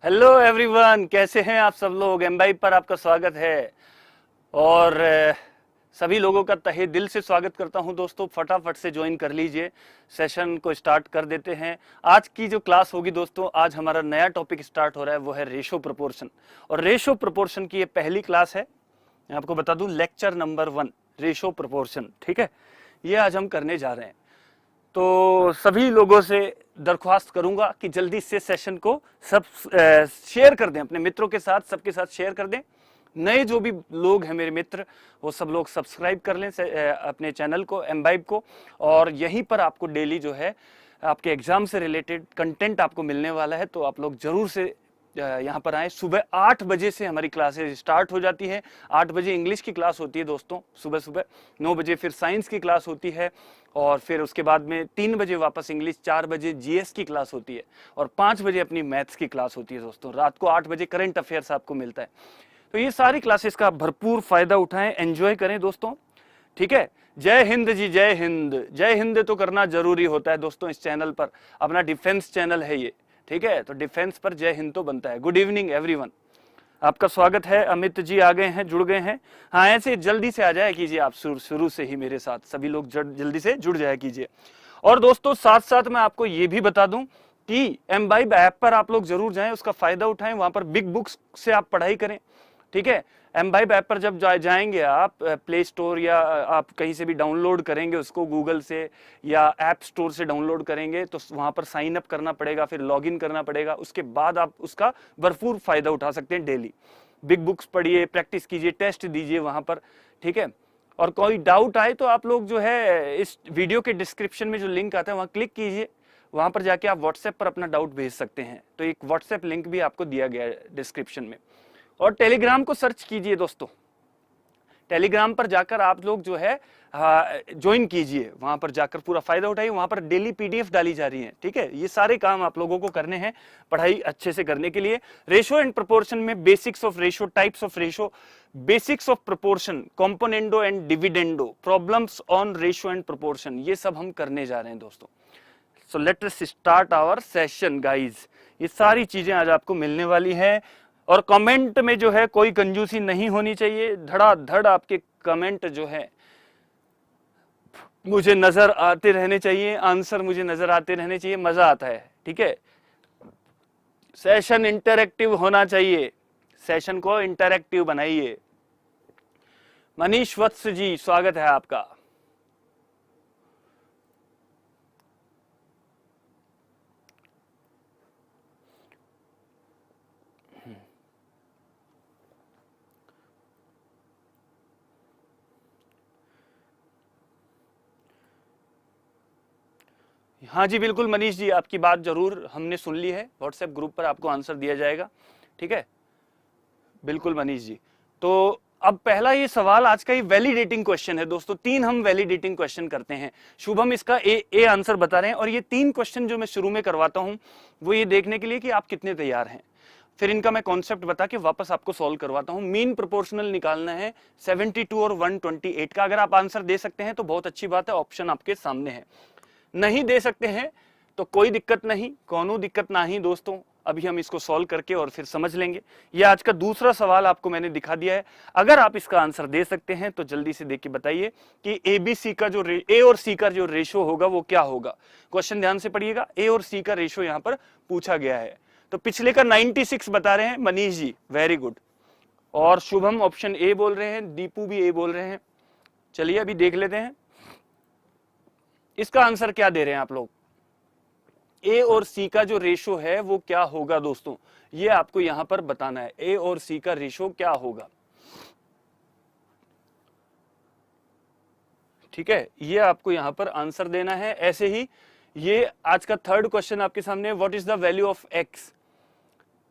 Hello everyone, कैसे हैं आप सब लोग। एमबाई पर आपका स्वागत है और सभी लोगों का तहे दिल से स्वागत करता हूं। दोस्तों फटाफट से ज्वाइन कर लीजिए, सेशन को स्टार्ट कर देते हैं। आज की जो क्लास होगी दोस्तों, आज हमारा नया टॉपिक स्टार्ट हो रहा है, वो है रेशो प्रोपोर्शन। और रेशो प्रोपोर्शन की ये पहली क्लास है। मैं आपको बता दूं, लेक्चर नंबर 1 रेशो प्रोपोर्शन, ठीक है, ये आज हम करने जा रहे हैं। तो सभी लोगों से दरख्वास्त करूंगा कि जल्दी से सेशन को सब शेयर कर दें, अपने मित्रों के साथ, सबके साथ शेयर कर दें। नए जो भी लोग हैं मेरे मित्र, वो सब लोग सब्सक्राइब कर लें अपने चैनल को, एमबाइब को। और यहीं पर आपको डेली जो है आपके एग्जाम से रिलेटेड कंटेंट आपको मिलने वाला है। तो आप लोग जरूर से यहाँ पर आए। सुबह 8 बजे से हमारी क्लासेस स्टार्ट हो जाती है। 8 बजे इंग्लिश की क्लास होती है दोस्तों, सुबह सुबह 9 बजे फिर साइंस की क्लास होती है, और फिर उसके बाद में 3 बजे वापस इंग्लिश, 4 बजे जीएस की क्लास होती है, और 5 बजे अपनी मैथ्स की क्लास होती है दोस्तों। रात को 8 बजे करंट अफेयर्स आपको मिलता है। तो ये सारी क्लासेस का भरपूर फायदा उठाएं, एंजॉय करें दोस्तों, ठीक है। जय हिंद जी, जय हिंद। जय हिंद तो करना जरूरी होता है दोस्तों इस चैनल पर, अपना डिफेंस चैनल है ये, ठीक है। तो डिफेंस पर जय हिंद तो बनता है। गुड इवनिंग एवरीवन, आपका स्वागत है। अमित जी आ गए हैं, जुड़ गए हैं। हाँ, ऐसे जल्दी से आ जाया कीजिए आप, शुरू से ही मेरे साथ सभी लोग जल्दी से जुड़ जाया कीजिए। और दोस्तों साथ साथ मैं आपको ये भी बता दूं कि एमबाइब ऐप पर आप लोग जरूर जाएं, उसका फायदा उठाएं। वहां पर बिग बुक्स से आप पढ़ाई करें, ठीक है। एमबाइब ऐप पर जब जाएंगे आप, प्ले स्टोर या आप कहीं से भी डाउनलोड करेंगे उसको, गूगल से या ऐप स्टोर से डाउनलोड करेंगे, तो वहां पर साइन अप करना पड़ेगा, फिर लॉगिन करना पड़ेगा। उसके बाद आप उसका भरपूर फायदा उठा सकते हैं। डेली बिग बुक्स पढ़िए, प्रैक्टिस कीजिए, टेस्ट दीजिए वहां पर, ठीक है। और कोई डाउट आए तो आप लोग जो है इस वीडियो के डिस्क्रिप्शन में जो लिंक आता है वहां क्लिक कीजिए, वहां पर जाके आप व्हाट्सएप पर अपना डाउट भेज सकते हैं। तो एक व्हाट्सएप लिंक भी आपको दिया गया है डिस्क्रिप्शन में। और टेलीग्राम को सर्च कीजिए दोस्तों, टेलीग्राम पर जाकर आप लोग जो है ज्वाइन कीजिए, वहां पर जाकर पूरा फायदा उठाइए। वहां पर डेली पीडीएफ डाली जा रही है, ठीक है। ये सारे काम आप लोगों को करने हैं पढ़ाई अच्छे से करने के लिए। रेशो एंड प्रोपोर्शन में basics of ratio, types of ratio, basics of proportion, componendo and dividendo, problems on ratio and proportion, ये सब हम करने जा रहे हैं दोस्तों। So let us start our session guys. ये सारी चीजें आज आपको मिलने वाली है। और कमेंट में जो है कोई कंजूसी नहीं होनी चाहिए। धड़ाधड़ आपके कमेंट जो है मुझे नजर आते रहने चाहिए, आंसर मुझे नजर आते रहने चाहिए, मजा आता है, ठीक है। सेशन इंटरैक्टिव होना चाहिए, सेशन को इंटरैक्टिव बनाइए। मनीष वत्स जी, स्वागत है आपका। हाँ जी बिल्कुल मनीष जी, आपकी बात जरूर हमने सुन ली है। व्हाट्सएप ग्रुप पर आपको आंसर दिया जाएगा, ठीक है। बिल्कुल मनीष जी। तो अब पहला ये सवाल आज का, ये वैलिडेटिंग क्वेश्चन है दोस्तों। 3 हम वैलिडेटिंग क्वेश्चन करते हैं। शुभम इसका ए आंसर बता रहे हैं। और ये 3 क्वेश्चन जो मैं शुरू में करवाता हूं, वो ये देखने के लिए कि आप कितने तैयार हैं। फिर इनका मैं कॉन्सेप्ट बता के वापस आपको सॉल्व करवाता हूं। मीन प्रोपोर्शनल निकालना है 72 और 128 का। अगर आप आंसर दे सकते हैं तो बहुत अच्छी बात है, ऑप्शन आपके सामने है। नहीं दे सकते हैं तो कोई दिक्कत नहीं, कोनो दिक्कत नहीं दोस्तों। अभी हम इसको सॉल्व करके और फिर समझ लेंगे। ये आज का दूसरा सवाल आपको मैंने दिखा दिया है। अगर आप इसका आंसर दे सकते हैं तो जल्दी से देख के बताइए कि ए और सी का जो रेशो होगा वो क्या होगा। क्वेश्चन ध्यान से पढ़िएगा। ए और सी का रेशो यहां पर पूछा गया है। तो पिछले का 96 बता रहे हैं मनीष जी, वेरी गुड। और शुभम ऑप्शन ए बोल रहे हैं, दीपू भी ए बोल रहे हैं। चलिए अभी देख लेते हैं इसका आंसर क्या दे रहे हैं आप लोग। ए और सी का जो रेशो है वो क्या होगा दोस्तों, ये आपको यहां पर बताना है। ए और सी का रेशो क्या होगा, ठीक है, ये आपको यहां पर आंसर देना है। ऐसे ही ये आज का थर्ड क्वेश्चन आपके सामने, what is the value of x,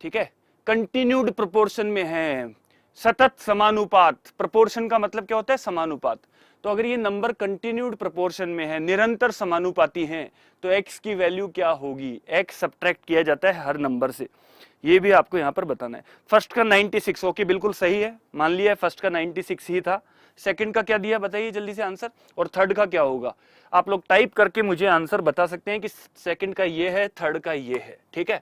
ठीक है। कंटिन्यूड प्रोपोर्शन में है, सतत समानुपात। प्रोपोर्शन का मतलब क्या होता है, समानुपात। तो अगर ये नंबर कंटिन्यूड प्रोपोर्शन में है, निरंतर समानुपाती हैं, तो x की वैल्यू क्या होगी। x सब्ट्रैक्ट किया जाता है हर नंबर से, ये भी आपको यहां पर बताना है। फर्स्ट का 96, ओके बिल्कुल सही है, मान लिया है फर्स्ट का 96 ही था। सेकंड का क्या दिया बताइए जल्दी से आंसर, और थर्ड का क्या होगा। आप लोग टाइप करके मुझे आंसर बता सकते हैं कि सेकंड का ये है, थर्ड का ये है, ठीक है।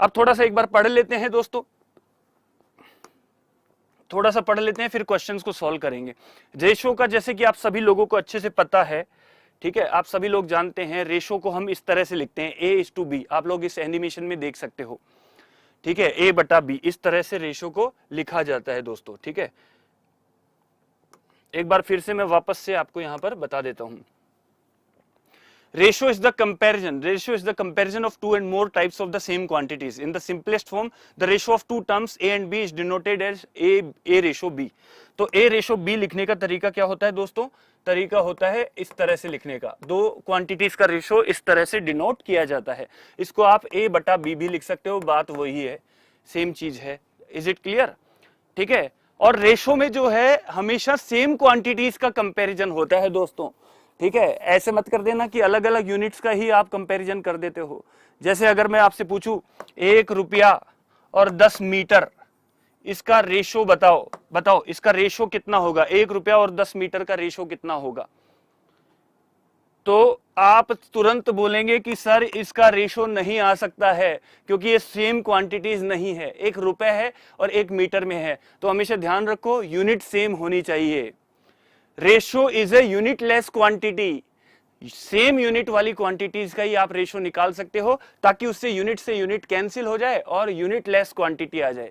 अब थोड़ा सा एक बार पढ़ लेते हैं दोस्तों, थोड़ा सा पढ़ लेते हैं, फिर क्वेश्चंस को सॉल्व करेंगे। रेशो का जैसे कि आप सभी लोगों को अच्छे से पता है, ठीक है, आप सभी लोग जानते हैं रेशो को हम इस तरह से लिखते हैं A:B। आप लोग इस एनिमेशन में देख सकते हो, ठीक है, A/B, इस तरह से रेशो को लिखा जाता है दोस्तों, ठीक है। एक बार फिर से मैं वापस से आपको यहां पर बता देता हूं। Ratio is the comparison of two and more types of the same quantities. In the simplest form, the ratio of two terms A and B is denoted as A ratio B. तो A ratio B लिखने का तरीका क्या होता है दोस्तों? तरीका होता है इस तरह से लिखने का, दो क्वांटिटीज का रेशो इस तरह से डिनोट किया जाता है। इसको आप A/B भी लिख सकते हो, बात वही है, सेम चीज है। Is it clear? ठीक है। और रेशो में जो है हमेशा सेम क्वांटिटीज का कंपैरिजन होता है दोस्तों, ठीक है। ऐसे मत कर देना कि अलग अलग यूनिट्स का ही आप कंपैरिजन कर देते हो। जैसे अगर मैं आपसे पूछूं 1 रुपया और 10 मीटर, इसका रेशो बताओ इसका रेशो कितना होगा? 1 रुपया और 10 मीटर का रेशो कितना होगा? तो आप तुरंत बोलेंगे कि सर इसका रेशो नहीं आ सकता है क्योंकि ये सेम क्वांटिटीज नहीं है, 1 रुपए है और 1 मीटर में है। तो हमेशा ध्यान रखो यूनिट सेम होनी चाहिए। Ratio is a unitless quantity, same unit वाली क्वांटिटीज का ही आप रेशो निकाल सकते हो ताकि उससे यूनिट कैंसिल हो जाए और यूनिटलेस क्वांटिटी आ जाए।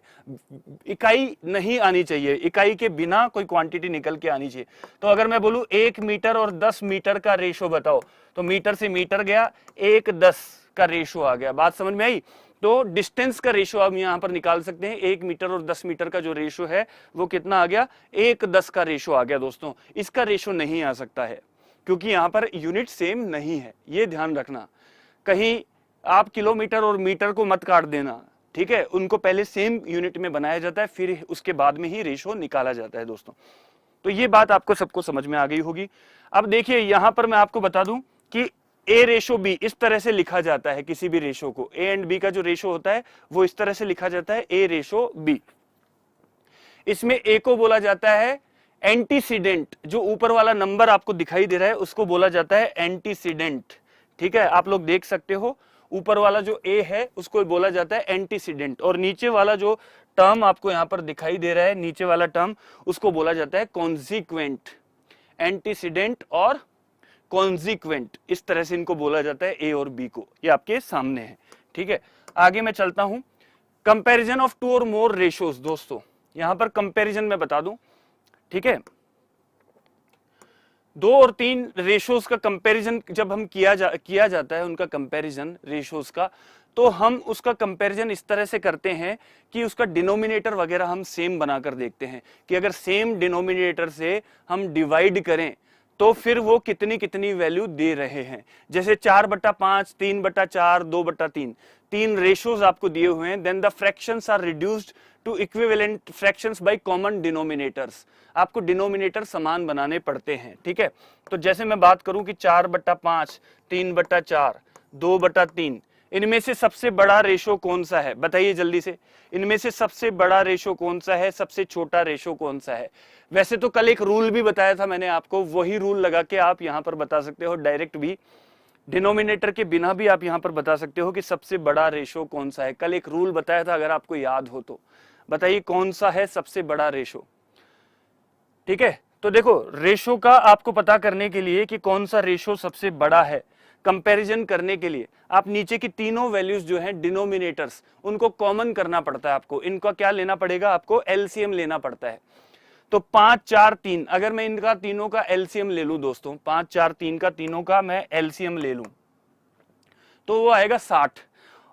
इकाई नहीं आनी चाहिए, इकाई के बिना कोई क्वांटिटी निकल के आनी चाहिए। तो अगर मैं बोलूं 1 मीटर और 10 मीटर का रेशो बताओ, तो मीटर से मीटर गया, 1:10 का रेशो आ गया। बात समझ में आई? तो डिस्टेंस का रेशो आप यहां पर निकाल सकते हैं। 1 मीटर और 10 मीटर का जो रेशो है वो कितना आ गया? 1:10 का रेशो आ गया दोस्तों। इसका रेशो नहीं आ सकता है क्योंकि यहां पर यूनिट सेम नहीं है, ये ध्यान रखना। कहीं आप किलोमीटर और मीटर को मत काट देना, ठीक है, उनको पहले सेम यूनिट में बनाया जाता है, फिर उसके बाद में ही रेशो निकाला जाता है दोस्तों। तो ये बात आपको सबको समझ में आ गई होगी। अब देखिए यहां पर मैं आपको बता दूं कि A/B इस तरह से लिखा जाता है। किसी भी रेशो को A एंड B का जो रेशो होता है वो इस तरह से लिखा जाता है A/B। इसमें A को बोला जाता है एंटीसीडेंट, जो ऊपर वाला नंबर आपको दिखाई दे रहा है उसको बोला जाता है एंटीसीडेंट, ठीक है। आप लोग देख सकते हो ऊपर वाला जो A है उसको बोला जाता है एंटीसीडेंट, और नीचे वाला जो टर्म आपको यहां पर दिखाई दे रहा है, नीचे वाला टर्म, उसको बोला जाता है कॉन्सिक्वेंट। एंटीसीडेंट और कॉन्सिक्वेंट, इस तरह से इनको बोला जाता है A और B को। ये आपके सामने है, ठीक है। आगे मैं चलता हूं। कंपैरिजन ऑफ टू और मोर रेशोज दोस्तों, यहां पर कंपैरिजन मैं बता दूं, ठीक है। 2 और 3 रेशोज का कंपैरिजन जब हम किया जाता है, उनका कंपैरिजन रेशोज का, तो हम उसका कंपैरिजन इस तरह से करते हैं कि उसका डिनोमिनेटर वगैरह हम सेम बनाकर देखते हैं कि अगर सेम डिनोमिनेटर से हम डिवाइड करें तो फिर वो कितनी कितनी वैल्यू दे रहे हैं। जैसे 4/5, 3/4, 2/3, 3 रेशोज आपको दिए हुए हैं। Then the fractions are reduced to equivalent fractions by common denominators. आपको डिनोमिनेटर समान बनाने पड़ते हैं, ठीक है। तो जैसे मैं बात करूं कि 4/5, 3/4, 2/3, इनमें से सबसे बड़ा रेशो कौन सा है? बताइए जल्दी से, इनमें से सबसे बड़ा रेशो कौन सा है, सबसे छोटा रेशो कौन सा है? वैसे तो कल एक रूल भी बताया था मैंने आपको, वही रूल लगा के आप यहां पर बता सकते हो, डायरेक्ट भी, डिनोमिनेटर के बिना भी आप यहां पर बता सकते हो कि सबसे बड़ा रेशो कौन सा है। कल एक रूल बताया था, अगर आपको याद हो तो बताइए कौन सा है सबसे बड़ा रेशो, ठीक है। तो देखो रेशो का आपको पता करने के लिए कि कौन सा रेशो सबसे बड़ा है, कंपैरिजन करने के लिए आप नीचे की तीनों वैल्यूज जो हैं डिनोमिनेटर्स, उनको कॉमन करना पड़ता है आपको। इनका क्या लेना पड़ेगा? आपको एलसीएम लेना पड़ता है। तो 5, 4, 3, अगर मैं इनका तीनों का एलसीएम ले लूं दोस्तों, 5, 4, 3 का तीनों का मैं एलसीएम ले लूं तो वो आएगा 60,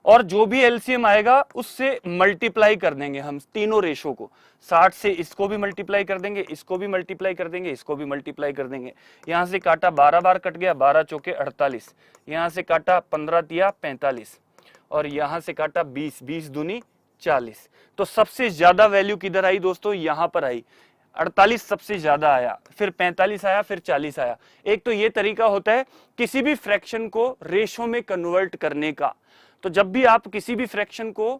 और जो भी एलसीएम आएगा उससे मल्टीप्लाई कर देंगे हम तीनों रेशो को। 60 से इसको भी मल्टीप्लाई कर देंगे, इसको भी मल्टीप्लाई कर देंगे, इसको भी मल्टीप्लाई कर देंगे। यहां से काटा 12 बार कट गया, 12 चौके 48, यहां से काटा 15 तिया 45, और यहां से काटा 20, 20 दूनी 40। तो सबसे ज्यादा वैल्यू किधर आई दोस्तों? यहां पर आई। 48 सबसे ज्यादा आया, फिर 45 आया, फिर 40 आया। एक तो ये तरीका होता है किसी भी फ्रैक्शन को रेशो में कन्वर्ट करने का। तो जब भी आप किसी भी फ्रैक्शन को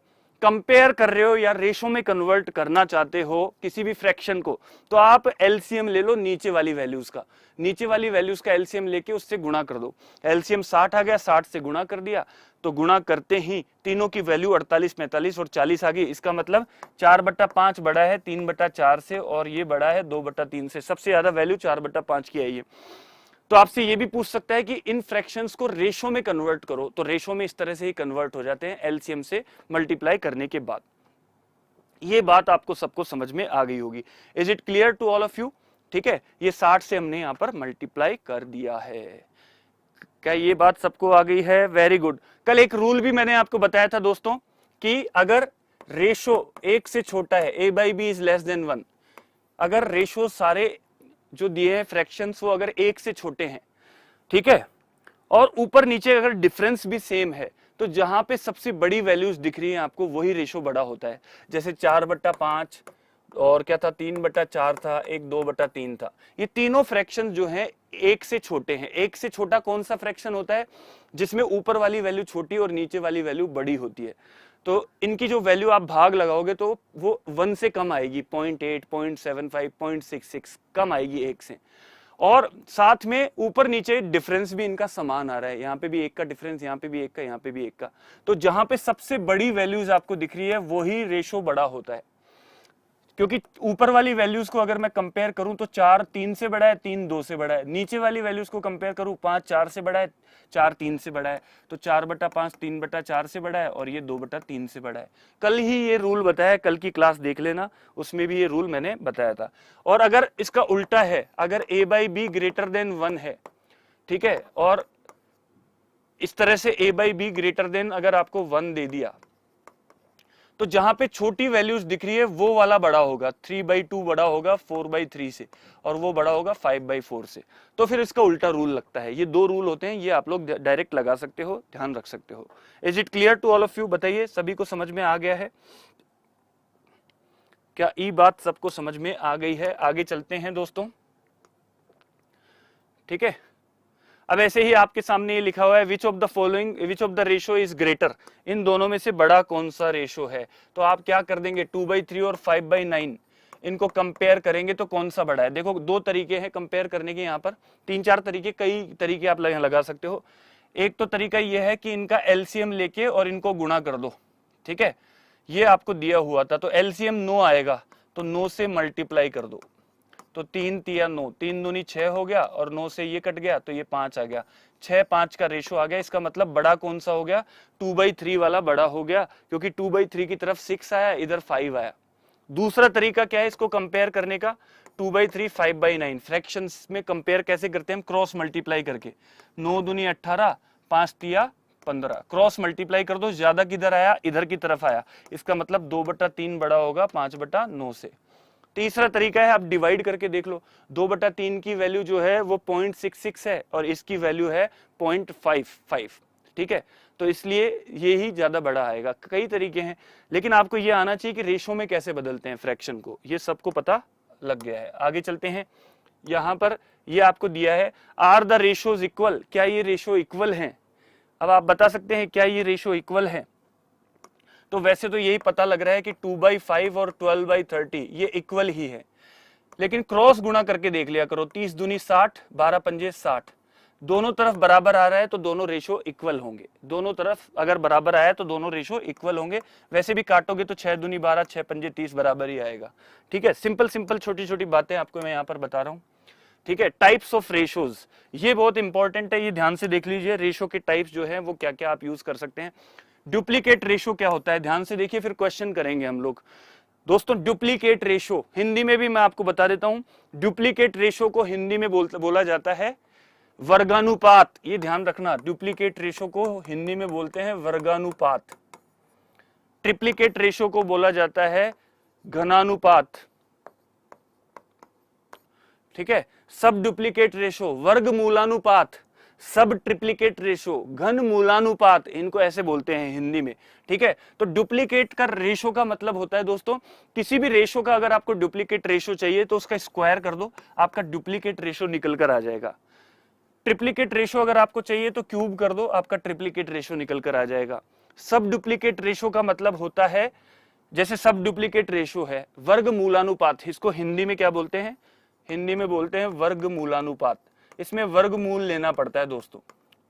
कंपेयर कर रहे हो या रेशो में कन्वर्ट करना चाहते हो किसी भी फ्रैक्शन को, तो आप एलसीएम ले लो नीचे वाली वैल्यूज का, नीचे वाली वैल्यूज का एलसीएम लेके उससे गुणा कर दो। एलसीएम 60 आ गया, 60 से गुणा कर दिया, तो गुणा करते ही तीनों की वैल्यू 48, 45 और 40 आ गई। इसका मतलब 4/5 बड़ा है 3/4 से, और ये बड़ा है 2/3 से। सबसे ज्यादा वैल्यू 4/5 की आई है। तो आपसे ये भी पूछ सकता है कि इन फ्रैक्शंस को रेशो में कन्वर्ट करो, तो रेशो में इस तरह से ही कन्वर्ट हो जाते हैं एलसीएम से मल्टीप्लाई करने के बाद। ये बात आपको सबको समझ में आ गई होगी। Is it clear to all of you? ठीक है, ये 60 से हमने यहां पर मल्टीप्लाई कर दिया है। क्या ये बात सबको आ गई है? Very good. कल एक रूल भी मैंने आपको बताया था दोस्तों कि अगर रेशो 1 से छोटा है, a/b इज लेस देन 1, अगर रेशो सारे जो दिए हैं फ्रैक्शंस वो अगर 1 से छोटे हैं, ठीक है, और ऊपर नीचे अगर डिफरेंस भी सेम है, तो जहां पे सबसे बड़ी वैल्यूज दिख रही हैं आपको वही रेशो बड़ा होता है। जैसे 4/5 और क्या था, 3/4 था, एक 2/3 था। ये तीनों फ्रैक्शन जो हैं 1 से छोटे हैं। 1 से छोटा कौन सा फ्रैक्शन होता है? जिसमें ऊपर वाली वैल्यू छोटी और नीचे वाली वैल्यू बड़ी होती है। तो इनकी जो वैल्यू आप भाग लगाओगे तो वो 1 से कम आएगी, 0.8, 0.75, 0.66 कम आएगी 1 से। और साथ में ऊपर नीचे डिफरेंस भी इनका समान आ रहा है, यहाँ पे भी 1 का डिफरेंस, यहाँ पे भी 1 का, यहाँ पे भी 1 का। तो जहां पे सबसे बड़ी वैल्यूज आपको दिख रही है वही रेशो बड़ा होता है, क्योंकि ऊपर वाली वैल्यूज को अगर मैं कंपेयर करूं तो 4 3 से बड़ा है, 3 2 से बड़ा है। नीचे वाली वैल्यूज को कंपेयर करूं 5 4 से बड़ा है, 4 3 से बड़ा है। तो 4/5 3/4 से बड़ा है, और ये 2/3 से बड़ा है। कल ही ये रूल बताया, कल की क्लास देख लेना, उसमें भी ये रूल मैंने बताया था। और अगर इसका उल्टा है, अगर a/b ग्रेटर देन 1 है, ठीक है, और इस तरह से a/b ग्रेटर देन अगर आपको 1 दे दिया, तो जहां पे छोटी वैल्यूज दिख रही है वो वाला बड़ा होगा, 3/2 बड़ा होगा 4/3 से, और वो बड़ा होगा 5/4 से। तो फिर इसका उल्टा रूल लगता है। ये 2 रूल होते हैं, ये आप लोग डायरेक्ट लगा सकते हो, ध्यान रख सकते हो। Is it clear to all of you? बताइए, सभी को समझ में आ गया है? क्या ये बात सबको समझ में आ गई है? आगे चलते हैं दोस्तों, ठीक है। अब ऐसे ही आपके सामने ये लिखा हुआ है, which of the following, which of the ratio is greater, इन दोनों में से बड़ा कौन सा रेशो है? तो आप क्या कर देंगे, 2/3 और 5/9 इनको कंपेयर करेंगे तो कौन सा बड़ा है? देखो 2 तरीके हैं कंपेयर करने के, यहाँ पर 3-4 तरीके, कई तरीके आप लगा सकते हो। एक तो तरीका यह है कि इनका एलसीएम लेके और इनको गुणा कर दो, ठीक है, ये आपको दिया हुआ था। तो एलसीएम 9 आएगा, तो 9 से मल्टीप्लाई कर दो, तो 3 तिया 9, 3 दूनी 6 हो गया, और 9 से ये कट गया तो ये 5 आ गया। 6-5 का रेशो आ गया। इसका मतलब बड़ा कौन सा हो गया? 2/3 वाला बड़ा हो गया, क्योंकि 2/3 की तरफ 6 आया, इधर 5 आया। दूसरा तरीका क्या है इसको कंपेयर करने का? 2/3 5/9 फ्रैक्शंस में कंपेयर कैसे करते हैं हम? क्रॉस मल्टीप्लाई करके। 9 दूनी 18, 5 तिया 15, क्रॉस मल्टीप्लाई कर दो, ज्यादा किधर आया? इधर की तरफ आया। इसका मतलब 2/3 बड़ा होगा 5/9 से। तीसरा तरीका है, आप डिवाइड करके देख लो। 2/3 की वैल्यू जो है वो 0.66 है, और इसकी वैल्यू है 0.55, ठीक है, तो इसलिए ये ही ज्यादा बड़ा आएगा। कई तरीके हैं, लेकिन आपको ये आना चाहिए कि रेशो में कैसे बदलते हैं फ्रैक्शन को, ये सबको पता लग गया है। आगे चलते हैं, यहां पर ये आपको दिया है, आर द रेशोज इक्वल, क्या ये रेशो इक्वल हैं? अब आप बता सकते हैं क्या ये रेशो इक्वल है? तो वैसे तो यही पता लग रहा है कि 2/5 और 12/30 ये इक्वल ही है, लेकिन क्रॉस गुणा करके देख लिया करो। 30 दूनी 60, 12 पंजे 60, दोनों तरफ बराबर आ रहा है तो दोनों रेशो इक्वल होंगे। दोनों तरफ अगर बराबर आया तो दोनों रेशो इक्वल होंगे। वैसे भी काटोगे तो 6 दूनी 12, 6 पंजे 30 बराबर ही आएगा, ठीक है। सिंपल सिंपल छोटी छोटी बातें आपको मैं यहाँ पर बता रहा हूँ, ठीक है। टाइप्स ऑफ रेशोज, ये बहुत इंपॉर्टेंट है, ये ध्यान से देख लीजिए। रेशो के टाइप्स जो है वो क्या क्या आप यूज कर सकते हैं। डुप्लीकेट रेशो क्या होता है, ध्यान से देखिए, फिर क्वेश्चन करेंगे हम लोग। दोस्तों डुप्लीकेट रेशो हिंदी में भी मैं आपको बता देता हूं। डुप्लीकेट रेशो को हिंदी में बोला जाता है वर्गानुपात, ये ध्यान रखना। डुप्लीकेट रेशो को हिंदी में बोलते हैं वर्गानुपात। ट्रिप्लीकेट रेशो को बोला जाता है घनानुपात, ठीक है। सब डुप्लीकेट रेशो वर्गमूलानुपात, सब ट्रिप्लीकेट रेशो घन मूलानुपात, इनको ऐसे बोलते हैं हिंदी में, ठीक है। तो डुप्लीकेट का रेशो का मतलब होता है दोस्तों, किसी भी रेशो का अगर आपको डुप्लीकेट रेशो चाहिए तो उसका स्क्वायर कर दो, आपका डुप्लीकेट रेशो निकल कर आ जाएगा। ट्रिप्लीकेट रेशो अगर आपको चाहिए तो क्यूब कर दो, आपका ट्रिप्लीकेट रेशो निकल कर आ जाएगा। सब डुप्लीकेट रेशो का मतलब होता है, जैसे सब डुप्लीकेट रेशो है वर्गमूलानुपात, इसको हिंदी में क्या बोलते हैं, हिंदी में बोलते हैं वर्गमूलानुपात। इसमें वर्गमूल लेना पड़ता है दोस्तों,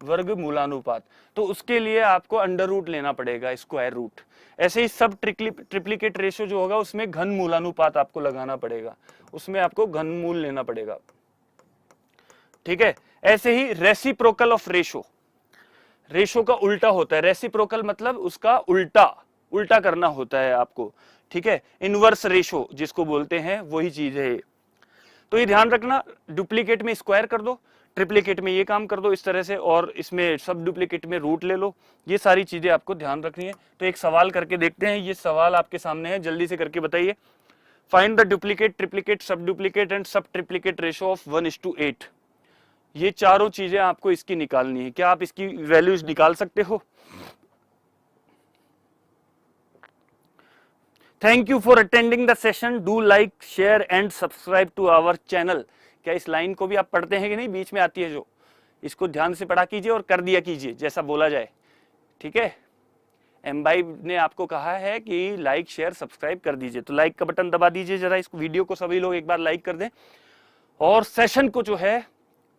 वर्गमूलानुपात। तो उसके लिए आपको अंडर रूट लेना पड़ेगा, स्क्वायर रूट। ऐसे ही सब ट्रिप्लीकेट रेशो जो होगा उसमें घन मूलानुपात आपको लगाना पड़ेगा, उसमें आपको घन मूल लेना पड़ेगा, ठीक है। ऐसे ही रेसिप्रोकल ऑफ रेशो, रेशो का उल्टा होता है, रेसिप्रोकल मतलब उसका उल्टा, उल्टा करना होता है आपको, ठीक है। इनवर्स रेशो जिसको बोलते हैं वही चीज है। तो ये ध्यान रखना, डुप्लीकेट में स्क्वायर कर दो, ट्रिप्लीकेट में ये काम कर दो इस तरह से, और इसमें सब डुप्लीकेट में रूट ले लो। ये सारी चीजें आपको ध्यान रखनी है। तो एक सवाल करके देखते हैं, ये सवाल आपके सामने है, जल्दी से करके बताइए। फाइंड द डुप्लीकेट, ट्रिप्लीकेट, सब डुप्लीकेट एंड सब ट्रिप्लीकेट रेशो ऑफ 1:8। ये चारों चीजें आपको इसकी निकालनी है। क्या आप इसकी वैल्यूज निकाल सकते हो? Thank you for attending the session, do like share and subscribe to our channel. क्या इस लाइन को भी आप पढ़ते हैं कि नहीं, बीच में आती है जो, इसको ध्यान से पढ़ा कीजिए और कर दिया कीजिए जैसा बोला जाए, ठीक है। एम भाई ने आपको कहा है कि लाइक शेयर सब्सक्राइब कर दीजिए, तो लाइक का बटन दबा दीजिए जरा, इस वीडियो को सभी लोग एक बार लाइक कर दें और सेशन को जो है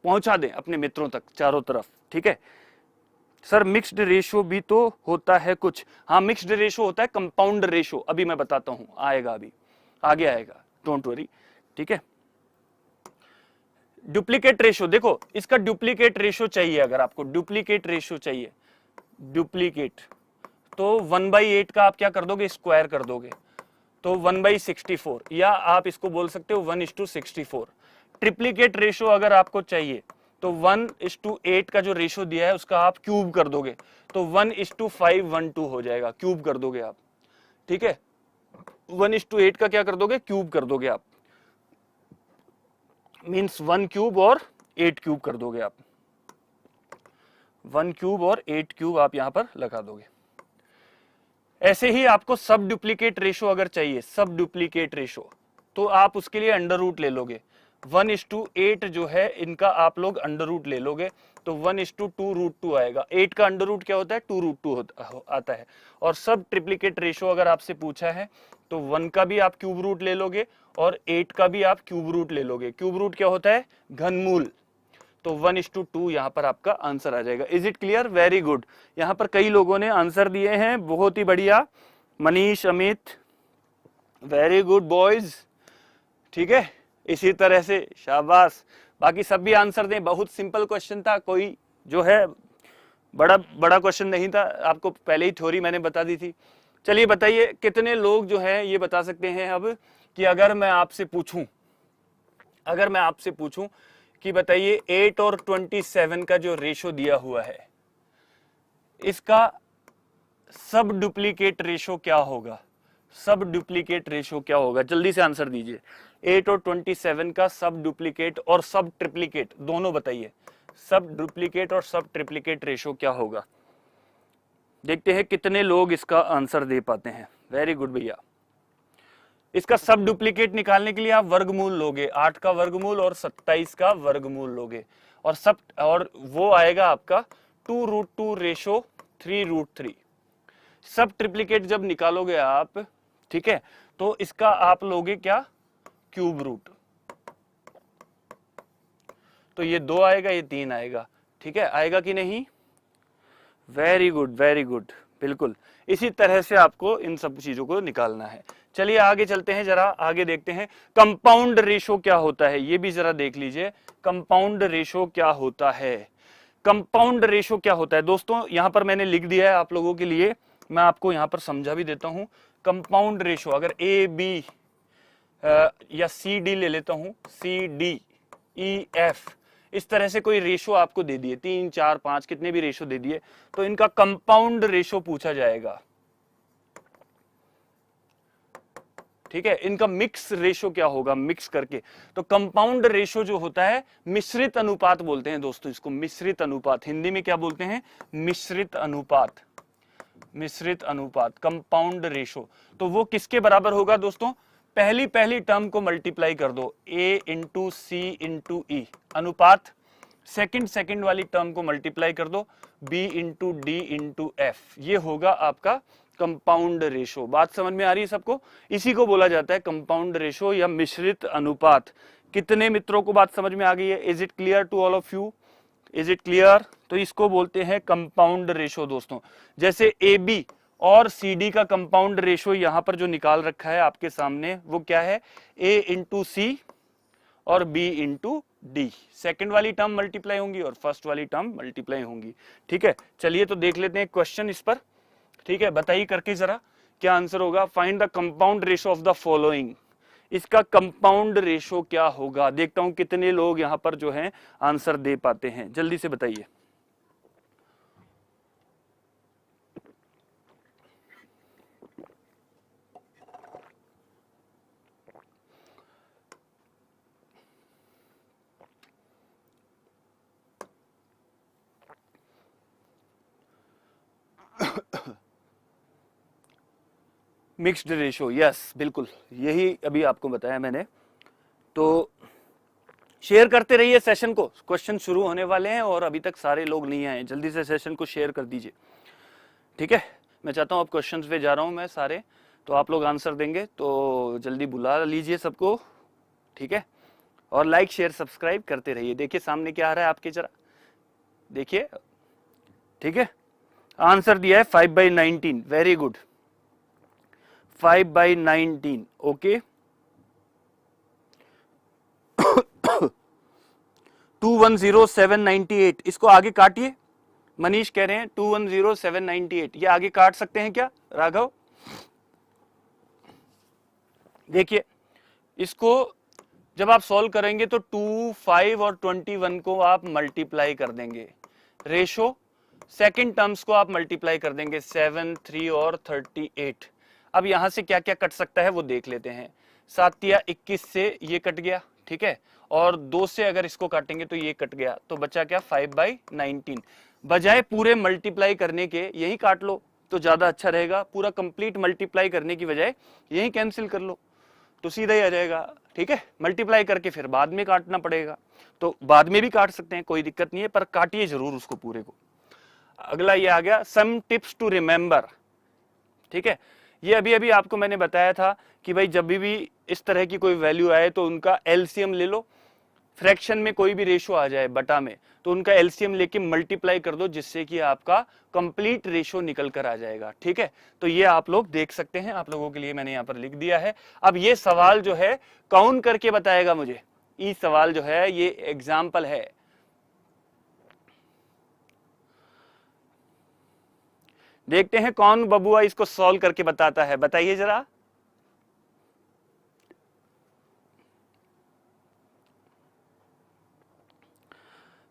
पहुंचा दें अपने मित्रों तक चारों तरफ, ठीक है। सर मिक्स्ड रेशो भी तो होता है कुछ? हाँ, मिक्स्ड रेशो होता है, कंपाउंड रेशो अभी मैं बताता हूं, आएगा अभी आगे आएगा, डोंट वरी, ठीक है। डुप्लीकेट रेशो, देखो इसका डुप्लीकेट रेशो चाहिए, अगर आपको डुप्लीकेट रेशो चाहिए, डुप्लीकेट, तो 1/8 का आप क्या कर दोगे, स्क्वायर कर दोगे, तो 1/64, या आप इसको बोल सकते हो 1:64। ट्रिप्लीकेट रेशो अगर आपको चाहिए तो 1:8 का जो रेशो दिया है उसका आप क्यूब कर दोगे, तो 1:512 हो जाएगा, क्यूब कर दोगे आप, ठीक है। 1:8 का क्या कर दोगे, क्यूब कर दोगे आप, मीन्स 1 क्यूब और 8 क्यूब कर दोगे आप, 1 क्यूब और 8 क्यूब आप यहां पर लगा दोगे। ऐसे ही आपको सब डुप्लीकेट रेशो अगर चाहिए, सब डुप्लीकेट रेशो, तो आप उसके लिए अंडर रूट ले लोगे, 1:8 जो है इनका आप लोग अंडर रूट ले लोगे, तो 1:2√2 आएगा। 8 का अंडर रूट क्या होता है, 2√2 आता है। और सब ट्रिप्लीकेट रेशो अगर आपसे पूछा है तो 1 का भी आप क्यूब रूट ले लोगे और 8 का भी आप क्यूब रूट ले लोगे। क्यूब रूट क्या होता है, घनमूल, तो 1:2 यहां पर आपका आंसर आ जाएगा। Is it clear? Very good. यहां पर कई लोगों ने आंसर दिए हैं, बहुत ही बढ़िया। Manish, Amit, very good boys, ठीक है। इसी तरह से शाबाश, बाकी सब भी आंसर दें। बहुत सिंपल क्वेश्चन था, कोई जो है बड़ा क्वेश्चन नहीं था, आपको पहले ही थ्योरी मैंने बता दी थी। चलिए बताइए, कितने लोग जो है ये बता सकते हैं अब कि अगर मैं आपसे पूछूं कि बताइए 8 और 27 का जो रेशो दिया हुआ है, इसका सब डुप्लीकेट रेशो क्या होगा, सब डुप्लीकेट रेशो क्या होगा, जल्दी से आंसर दीजिए। 8 और 27 का सब डुप्लीकेट और सब ट्रिप्लीकेट दोनों बताइए, सब डुप्लीकेट और सब ट्रिप्लीकेट रेशो क्या होगा। देखते हैं कितने लोग इसका आंसर दे पाते हैं। वेरी गुड भैया। इसका सब डुप्लीकेट निकालने के लिए आप वर्गमूल लोगे, 8 का वर्गमूल और 27 का वर्गमूल लोगे, और वो आएगा आपका 2√2 रेशो 3√3। सब ट्रिप्लीकेट जब निकालोगे आप, ठीक है, तो इसका आप लोगे क्या, क्यूब रूट, तो ये 2 आएगा, ये 3 आएगा, ठीक है, आएगा कि नहीं? वेरी गुड, वेरी गुड, बिल्कुल इसी तरह से आपको इन सब चीजों को निकालना है। चलिए आगे चलते हैं, जरा आगे देखते हैं कंपाउंड रेशो क्या होता है, ये भी जरा देख लीजिए। कंपाउंड रेशो क्या होता है, कंपाउंड रेशो क्या होता है दोस्तों, यहां पर मैंने लिख दिया है आप लोगों के लिए, मैं आपको यहां पर समझा भी देता हूं। कंपाउंड रेशो, अगर ए बी या सी डी ले लेता हूं, सी डी ई एफ, इस तरह से कोई रेशो आपको दे दिए, 3 4 5 कितने भी रेशो दे दिए, तो इनका कंपाउंड रेशो पूछा जाएगा, ठीक है। इनका मिक्स रेशो क्या होगा, मिक्स करके, तो कंपाउंड रेशो जो होता है, मिश्रित अनुपात बोलते हैं दोस्तों इसको, मिश्रित अनुपात, हिंदी में क्या बोलते हैं, मिश्रित अनुपात, मिश्रित अनुपात, कंपाउंड रेशो। तो वो किसके बराबर होगा दोस्तों, पहली टर्म को मल्टीप्लाई कर दो, a इंटू सी इंटू ई, अनुपात सेकंड वाली टर्म को मल्टीप्लाई कर दो, b into D into F, ये होगा आपका कंपाउंड रेशो। बात समझ में आ रही है सबको? इसी को बोला जाता है कंपाउंड रेशो या मिश्रित अनुपात। कितने मित्रों को बात समझ में आ गई है? Is it clear to all of you? Is it clear? तो इसको बोलते हैं कंपाउंड रेशो दोस्तों। जैसे ए बी और सी डी का कंपाउंड रेशो यहां पर जो निकाल रखा है आपके सामने, वो क्या है? ए इंटू सी और बी इंटू डी। सेकेंड वाली टर्म मल्टीप्लाई होंगी और फर्स्ट वाली टर्म मल्टीप्लाई होंगी। ठीक है, चलिए तो देख लेते हैं क्वेश्चन इस पर। ठीक है, बताइए करके जरा क्या आंसर होगा। Find the compound ratio of the following. इसका कंपाउंड रेशो क्या होगा? देखता हूं कितने लोग यहां पर जो है आंसर दे पाते हैं, जल्दी से बताइए। मिक्स्ड रेशो, यस बिल्कुल, यही अभी आपको बताया मैंने। तो शेयर करते रहिए सेशन को, क्वेश्चन शुरू होने वाले हैं और अभी तक सारे लोग नहीं आए, जल्दी से सेशन को शेयर कर दीजिए। ठीक है, मैं चाहता हूं अब क्वेश्चंस पे जा रहा हूं मैं सारे, तो आप लोग आंसर देंगे, तो जल्दी बुला लीजिए सबको। ठीक है, और लाइक शेयर सब्सक्राइब करते रहिए। देखिए सामने क्या आ रहा है आपके, जरा देखिए। ठीक है, आंसर दिया है 5/19, वेरी गुड, 5/19। ओके, 210798, इसको आगे काटिए। मनीष कह रहे हैं 210798, ये आगे काट सकते हैं क्या राघव? देखिए इसको जब आप सॉल्व करेंगे तो 2, 5 और 21 को आप मल्टीप्लाई कर देंगे, रेशो सेकंड टर्म्स को आप मल्टीप्लाई कर देंगे, 7, 3 और 38। अब यहां से क्या क्या कट सकता है वो देख लेते हैं। 7 या 21 से ये कट गया, ठीक है, और 2 से अगर इसको काटेंगे तो ये कट गया, तो बचा क्या? 5/19। बजाय पूरे मल्टीप्लाई करने के यही काट लो तो ज्यादा अच्छा रहेगा। पूरा कंप्लीट मल्टीप्लाई करने की बजाय यही कैंसिल कर लो तो सीधा ही आ जाएगा। ठीक है, मल्टीप्लाई करके फिर बाद में काटना पड़ेगा, तो बाद में भी काट सकते हैं, कोई दिक्कत नहीं है, पर काटिए जरूर उसको पूरे को। अगला ये आ गया सम टिप्स टू रिमेंबर। ठीक है, ये अभी अभी आपको मैंने बताया था कि भाई जब भी इस तरह की कोई वैल्यू आए तो उनका एलसीएम ले लो। फ्रैक्शन में कोई भी रेशो आ जाए बटा में, तो उनका एलसीएम लेके मल्टीप्लाई कर दो, जिससे कि आपका कंप्लीट रेशो निकल कर आ जाएगा। ठीक है, तो ये आप लोग देख सकते हैं, आप लोगों के लिए मैंने यहां पर लिख दिया है। अब ये सवाल जो है काउंट करके बताएगा मुझे, ये सवाल जो है ये एग्जाम्पल है। देखते हैं कौन बबुआ इसको सॉल्व करके बताता है, बताइए जरा।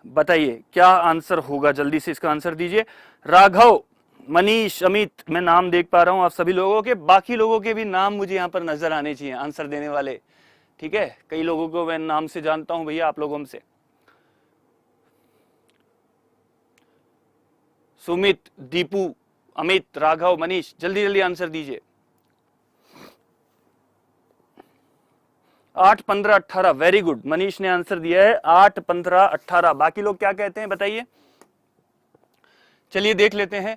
बताइए क्या आंसर होगा, जल्दी से इसका आंसर दीजिए। राघव, मनीष, अमित, मैं नाम देख पा रहा हूं आप सभी लोगों के, बाकी लोगों के भी नाम मुझे यहां पर नजर आने चाहिए आंसर देने वाले। ठीक है, कई लोगों को मैं नाम से जानता हूं भैया, आप लोगों से। सुमित, दीपू, अमित, राघव, मनीष, जल्दी जल्दी आंसर दीजिए। 8, 15, 18, वेरी गुड, मनीष ने आंसर दिया है 8, 15, 18। बाकी लोग क्या कहते हैं बताइए। चलिए देख लेते हैं।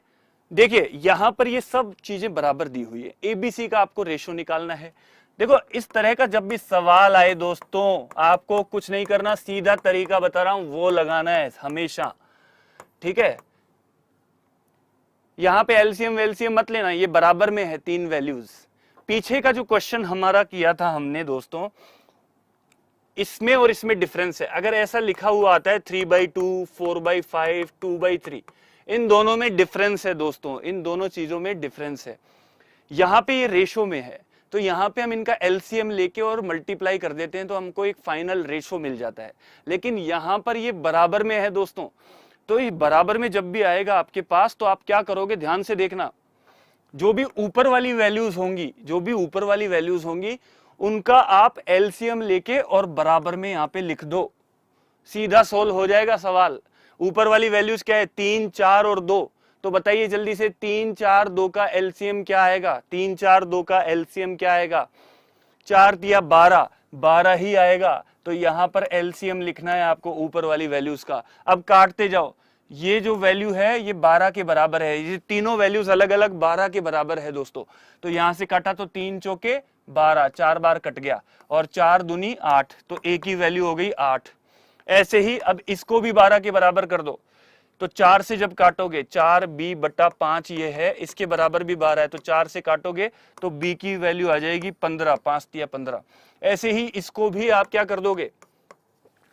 देखिए यहां पर ये सब चीजें बराबर दी हुई है, एबीसी का आपको रेशो निकालना है। देखो इस तरह का जब भी सवाल आए दोस्तों, आपको कुछ नहीं करना, सीधा तरीका बता रहा हूं वो लगाना है हमेशा। ठीक है, यहां पे एलसीएम वेलसीएम मत लेना, ये बराबर में है 3 वैल्यूज। पीछे का जो क्वेश्चन हमारा किया था हमने दोस्तों, इसमें और इसमें डिफरेंस है। अगर ऐसा लिखा हुआ आता है 3/2, 4/5, 2/3, इन दोनों में डिफरेंस है दोस्तों, इन दोनों चीजों में डिफरेंस है। यहां पे ये रेशो में है, तो यहां पे हम इनका एलसीएम लेके और मल्टीप्लाई कर देते हैं तो हमको एक फाइनल रेशो मिल जाता है। लेकिन यहां पर ये बराबर में है दोस्तों, तो ये बराबर में जब भी आएगा आपके पास, तो आप क्या करोगे, ध्यान से देखना। जो भी ऊपर वाली वैल्यूज होंगी, जो भी ऊपर वाली वैल्यूज होंगी, उनका आप एलसीएम लेके और बराबर में यहां पे लिख दो, सीधा सोल्व हो जाएगा सवाल। ऊपर वाली वैल्यूज क्या है, 3, 4 और 2। तो बताइए जल्दी से, 3, 4, 2 का एलसीएम क्या आएगा? 3, 4, 2 का एलसीएम क्या आएगा? 4 दिया 12, 12 ही आएगा। तो यहां पर एलसीएम लिखना है आपको ऊपर वाली वैल्यूज का। अब काटते जाओ, ये जो वैल्यू है ये 12 के बराबर है, ये तीनों वैल्यूज अलग अलग 12 के बराबर है दोस्तों। तो यहां से काटा तो 3 चौके 12, 4 बार कट गया, और 4 दूनी 8, तो ए की वैल्यू हो गई 8। ऐसे ही अब इसको भी 12 के बराबर कर दो, तो 4 से जब काटोगे 4b/5 ये है, इसके बराबर भी 12 है, तो 4 से काटोगे तो b की वैल्यू आ जाएगी 15, 5 या 15। ऐसे ही इसको भी आप क्या कर दोगे,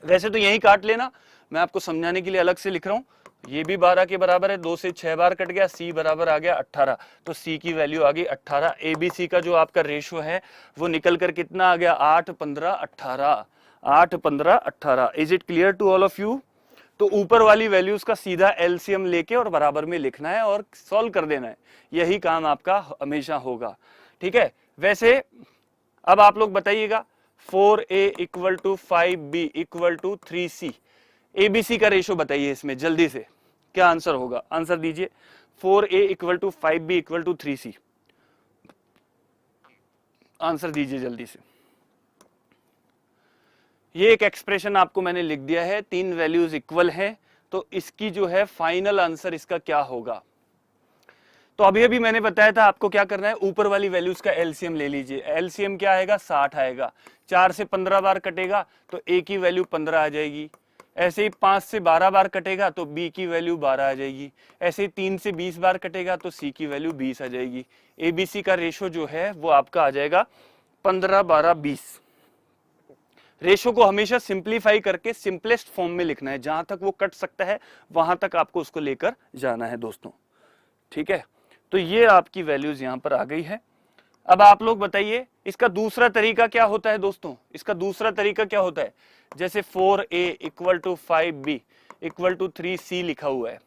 वैसे तो यही काट लेना, मैं आपको समझाने के लिए अलग से लिख रहा हूं। ये भी 12 के बराबर है, 2 से 6 बार कट गया, c बराबर आ गया 18, तो c की वैल्यू आ गई 18। एबीसी का जो आपका रेशियो है वो निकल कर कितना आ गया, 8, 15, 18, 8, 15, 18। Is it clear to all of you? तो ऊपर वाली वैल्यूज का सीधा एलसीएम लेके और बराबर में लिखना है और सॉल्व कर देना है, यही काम आपका हमेशा होगा, ठीक है। वैसे अब आप लोग बताइएगा, 4a = 5b = 3c, एबीसी का रेशो बताइए इसमें जल्दी से, क्या आंसर होगा? आंसर दीजिए। 4a = 5b = 3c, आंसर दीजिए जल्दी से। ये एक एक्सप्रेशन आपको मैंने लिख दिया है, 3 वैल्यूज इक्वल हैं, तो इसकी जो है फाइनल आंसर इसका क्या होगा? तो अभी अभी मैंने बताया था आपको क्या करना है, ऊपर वाली वैल्यूज का एलसीएम ले लीजिए। एलसीएम क्या आएगा, 60 आएगा। 4 से 15 बार कटेगा तो ए की वैल्यू 15 आ जाएगी। ऐसे ही 5 से 12 बार कटेगा तो बी की वैल्यू 12 आ जाएगी। ऐसे ही 3 से 20 बार कटेगा तो सी की वैल्यू 20 आ जाएगी। एबीसी का रेशो जो है वो आपका आ जाएगा 15, 12, 20। रेशो को हमेशा सिंप्लीफाई करके सिंपलेस्ट फॉर्म में लिखना है, जहां तक वो कट सकता है वहां तक आपको उसको लेकर जाना है दोस्तों, ठीक है। तो ये आपकी वैल्यूज यहां पर आ गई है। अब आप लोग बताइए इसका दूसरा तरीका क्या होता है दोस्तों, इसका दूसरा तरीका क्या होता है? जैसे 4a = 5b = 3c लिखा हुआ है,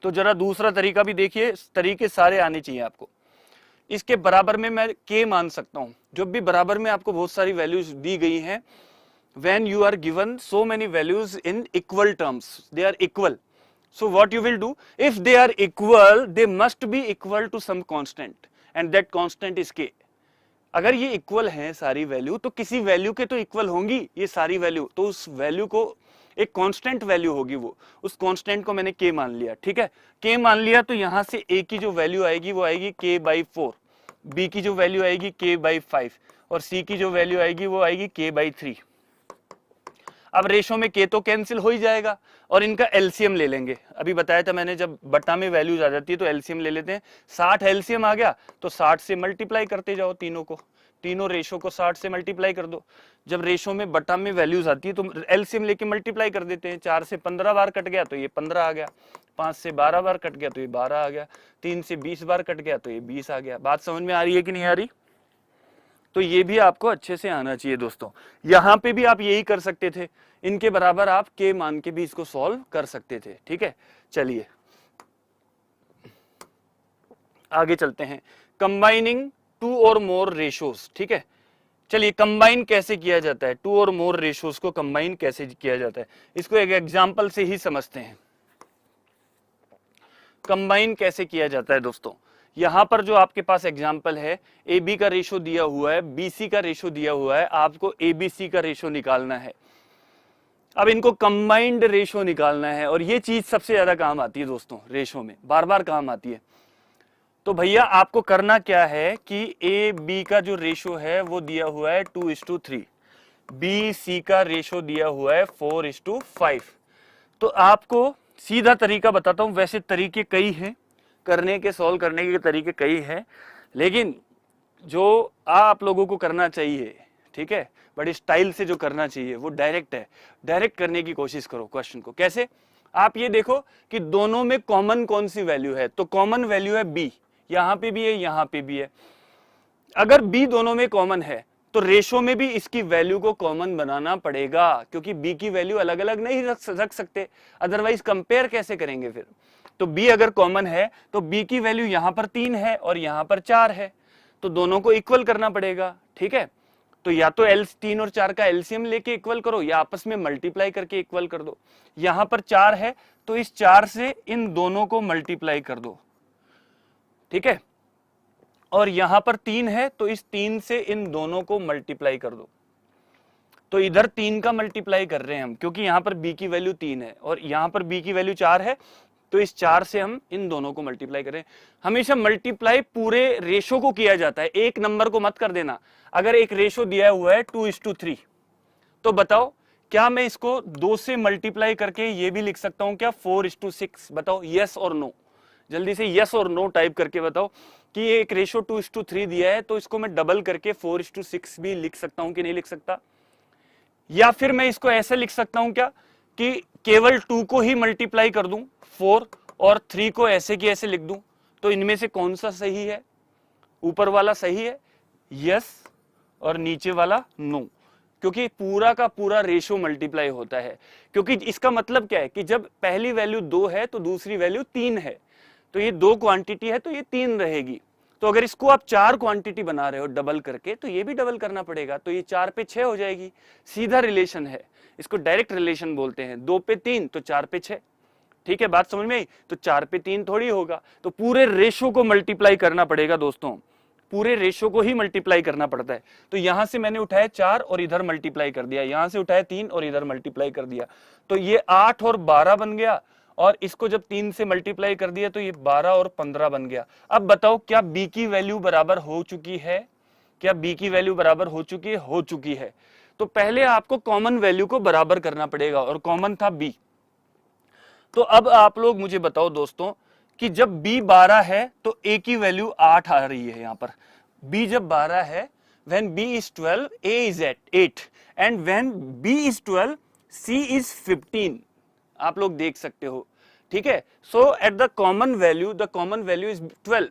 तो जरा दूसरा तरीका भी देखिए, तरीके सारे आने चाहिए आपको। इसके बराबर में मैं k मान सकता हूं, जब भी बराबर में आपको बहुत सारी वैल्यूज दी गई हैं, when you are given so many values in equal terms, they are equal, so what you will do, if they are equal they must be equal to some constant and that constant is k। अगर ये equal हैं सारी value तो किसी value के तो equal होंगी ये सारी वैल्यू, तो उस वैल्यू को एक कांस्टेंट वैल्यू होगी, वो उस कांस्टेंट को मैंने k मान लिया, ठीक है। k मान लिया तो यहां से a की जो वैल्यू आएगी वो आएगी k/4, b की जो वैल्यू आएगी k/5 और c की जो वैल्यू आएगी वो आएगी k/3। अब रेशो में k तो कैंसिल हो ही जाएगा और इनका एलसीएम ले लेंगे। अभी बताया था मैंने, जब बटा में वैल्यूज आ जाती है तो एलसीएम ले लेते हैं। 60 एलसीएम आ गया तो 60 से मल्टीप्लाई करते जाओ तीनों को, तीनों रेशो को 60 से मल्टीप्लाई कर दो। जब रेशो में बटा में वैल्यूज आती है तो एलसीएम लेके मल्टीप्लाई कर देते हैं। 4 से 15 बार कट गया तो ये 15 आ गया, 5 से 12 बार कट गया तो ये 12 आ गया, 3 से 20 बार कट गया तो ये 20 आ गया। बात समझ में आ रही है कि नहीं आ रही? तो ये भी आपको अच्छे से आना चाहिए दोस्तों। यहां पे भी आप यही कर सकते थे, इनके बराबर आप k मान के भी इसको सॉल्व कर सकते थे, ठीक है। चलिए आगे चलते हैं, कंबाइनिंग 2 और मोर रेशोज, ठीक है। चलिए कंबाइन कैसे किया जाता है, 2 और मोर रेशोज को कंबाइन कैसे किया जाता है, इसको एक एग्जांपल से ही समझते हैं। कंबाइन कैसे किया जाता है दोस्तों, यहां पर जो आपके पास एग्जाम्पल है, ए बी का रेशो दिया हुआ है, बी सी का रेशो दिया हुआ है, आपको ए बी सी का रेशो निकालना है। अब इनको कंबाइंड रेशो निकालना है और ये चीज सबसे ज्यादा काम आती है दोस्तों, रेशो में बार बार काम आती है। तो भैया आपको करना क्या है कि ए बी का जो रेशो है वो दिया हुआ है 2:3, बी सी का रेशो दिया हुआ है 4:5। तो आपको सीधा तरीका बताता हूं, वैसे तरीके कई हैं करने के, सॉल्व करने के तरीके कई हैं, लेकिन जो आप लोगों को करना चाहिए, ठीक है, बड़ी स्टाइल से जो करना चाहिए वो डायरेक्ट है। डायरेक्ट करने की कोशिश करो क्वेश्चन को। कैसे? आप ये देखो कि दोनों में कॉमन कौन सी वैल्यू है, तो कॉमन वैल्यू है बी, यहां पे भी है यहां पे भी है। अगर बी दोनों में कॉमन है तो रेशो में भी इसकी वैल्यू को कॉमन बनाना पड़ेगा, क्योंकि बी की वैल्यू अलग अलग नहीं रख सकते, अदरवाइज कंपेयर कैसे करेंगे फिर। तो बी अगर कॉमन है तो बी की वैल्यू यहां पर 3 है और यहां पर 4 है, तो दोनों को इक्वल करना पड़ेगा, ठीक है। तो या तो 3 और 4 का एलसीएम लेके इक्वल करो या आपस में मल्टीप्लाई करके इक्वल कर दो। यहां पर 4 है तो इस 4 से इन दोनों को मल्टीप्लाई कर दो, ठीक है। और यहां पर 3 है, तो इस 3 से इन दोनों को मल्टीप्लाई कर दो। तो इधर 3 का मल्टीप्लाई कर रहे हैं हम, क्योंकि यहां पर b की वैल्यू 3 है और यहां पर b की वैल्यू 4 है, तो इस 4 से हम इन दोनों को मल्टीप्लाई करें। हमेशा मल्टीप्लाई पूरे रेशो को किया जाता है, एक नंबर को मत कर देना। अगर एक रेशो दिया हुआ है 2:3, तो बताओ क्या मैं इसको 2 से मल्टीप्लाई करके ये भी लिख सकता हूं क्या 4:6? बताओ यस और नो, जल्दी से यस और नो टाइप करके बताओ कि ये एक रेशो 2:3 दिया है, तो इसको मैं डबल करके 4:6 भी लिख सकता हूं कि नहीं लिख सकता? या फिर मैं इसको ऐसे लिख सकता हूं क्या कि केवल 2 को ही मल्टीप्लाई कर दूं 4 और 3 को ऐसे की ऐसे लिख दूं? तो इनमें से कौन सा सही है? ऊपर वाला सही है यस और नीचे वाला नो, क्योंकि पूरा का पूरा रेशो मल्टीप्लाई होता है। क्योंकि इसका मतलब क्या है कि जब पहली वैल्यू 2 है तो दूसरी वैल्यू 3 है, तो ये 2 क्वांटिटी है तो ये 3 रहेगी। तो अगर इसको आप 4 क्वांटिटी बना रहे हो डबल करके, तो ये भी डबल करना पड़ेगा, तो ये 4 पे 6 हो जाएगी। सीधा रिलेशन है, इसको डायरेक्ट रिलेशन बोलते हैं। 2 पे 3 तो 4 पे 6। ठीक है, बात समझ में आई? तो 4 पे 3 थोड़ी होगा, तो पूरे रेशो को मल्टीप्लाई करना पड़ेगा दोस्तों, पूरे रेशो को ही मल्टीप्लाई करना पड़ता है। तो यहां से मैंने उठाया 4 और इधर मल्टीप्लाई कर दिया, यहां से उठाया 3 और इधर मल्टीप्लाई कर दिया, तो ये 8 और 12 बन गया। और इसको जब 3 से मल्टीप्लाई कर दिया तो ये 12 और 15 बन गया। अब बताओ क्या b की वैल्यू बराबर हो चुकी है? क्या b की वैल्यू बराबर हो चुकी है? हो चुकी है। तो पहले आपको कॉमन वैल्यू को बराबर करना पड़ेगा और कॉमन था b। तो अब आप लोग मुझे बताओ दोस्तों कि जब b 12 है तो a की वैल्यू 8 आ रही है। यहां पर b जब 12 है, when b is 12 a is at 8 and when b is 12 c is 15। आप लोग देख सकते हो, ठीक है। So at the common value is 12।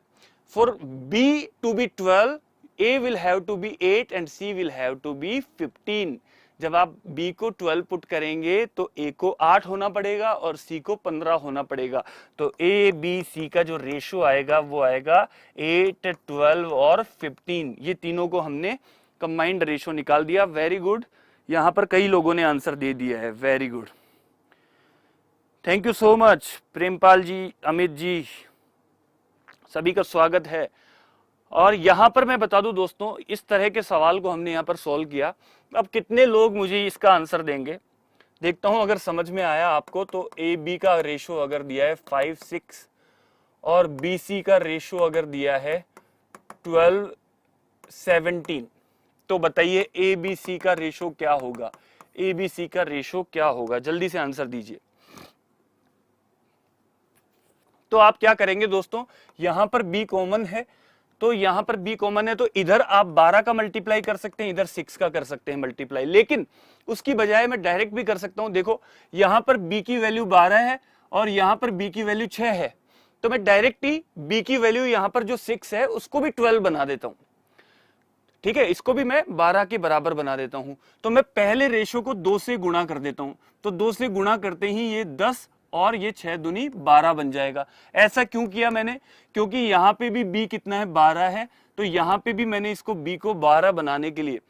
For b to be 12 a will have to be 8 and c will have to be 15। जब आप b को 12 पुट करेंगे तो a को 8 होना पड़ेगा और c को 15 होना पड़ेगा। तो a b c का जो रेशो आएगा वो आएगा 8, 12 और 15। ये तीनों को हमने कंबाइंड रेशो निकाल दिया। वेरी गुड, यहां पर कई लोगों ने आंसर दे दिया है, very good, thank you so much. Prempal ji, Amit ji, सभी का स्वागत है। और यहां पर मैं बता दूं दोस्तों, इस तरह के सवाल को हमने यहां पर सॉल्व किया। अब कितने लोग मुझे इसका आंसर देंगे, देखता हूं। अगर समझ में आया आपको तो ए बी का रेशो अगर दिया है 5, 6 और बी सी का रेशो अगर दिया है 12, 17, तो बताइए ए बी सी का रेशो क्या होगा? ए बी सी का रेशो क्या होगा? जल्दी से आंसर दीजिए। तो आप क्या करेंगे दोस्तों, यहां पर b कॉमन है, तो यहां पर b कॉमन है तो इधर आप 12 का मल्टीप्लाई कर सकते हैं, इधर 6 का कर सकते हैं मल्टीप्लाई। लेकिन उसकी बजाय मैं डायरेक्ट भी कर सकता हूं। देखो यहां पर b की वैल्यू 12 है और यहां पर b की वैल्यू 6 है, तो मैं डायरेक्ट ही b की वैल्यू यहां पर जो 6 है उसको भी 12 बना देता हूं। ठीक है, इसको भी मैं 12 के बराबर बना देता हूं। तो मैं पहले रेशो को 2 से गुणा कर देता हूं, तो 2 से गुणा करते ही ये 10 और ये 6 दूनी 12 बन जाएगा। ऐसा क्यों किया मैंने? क्योंकि यहां पे भी b कितना है? 12 है, तो यहां पे भी मैंने इसको b को 12 बनाने के लिए,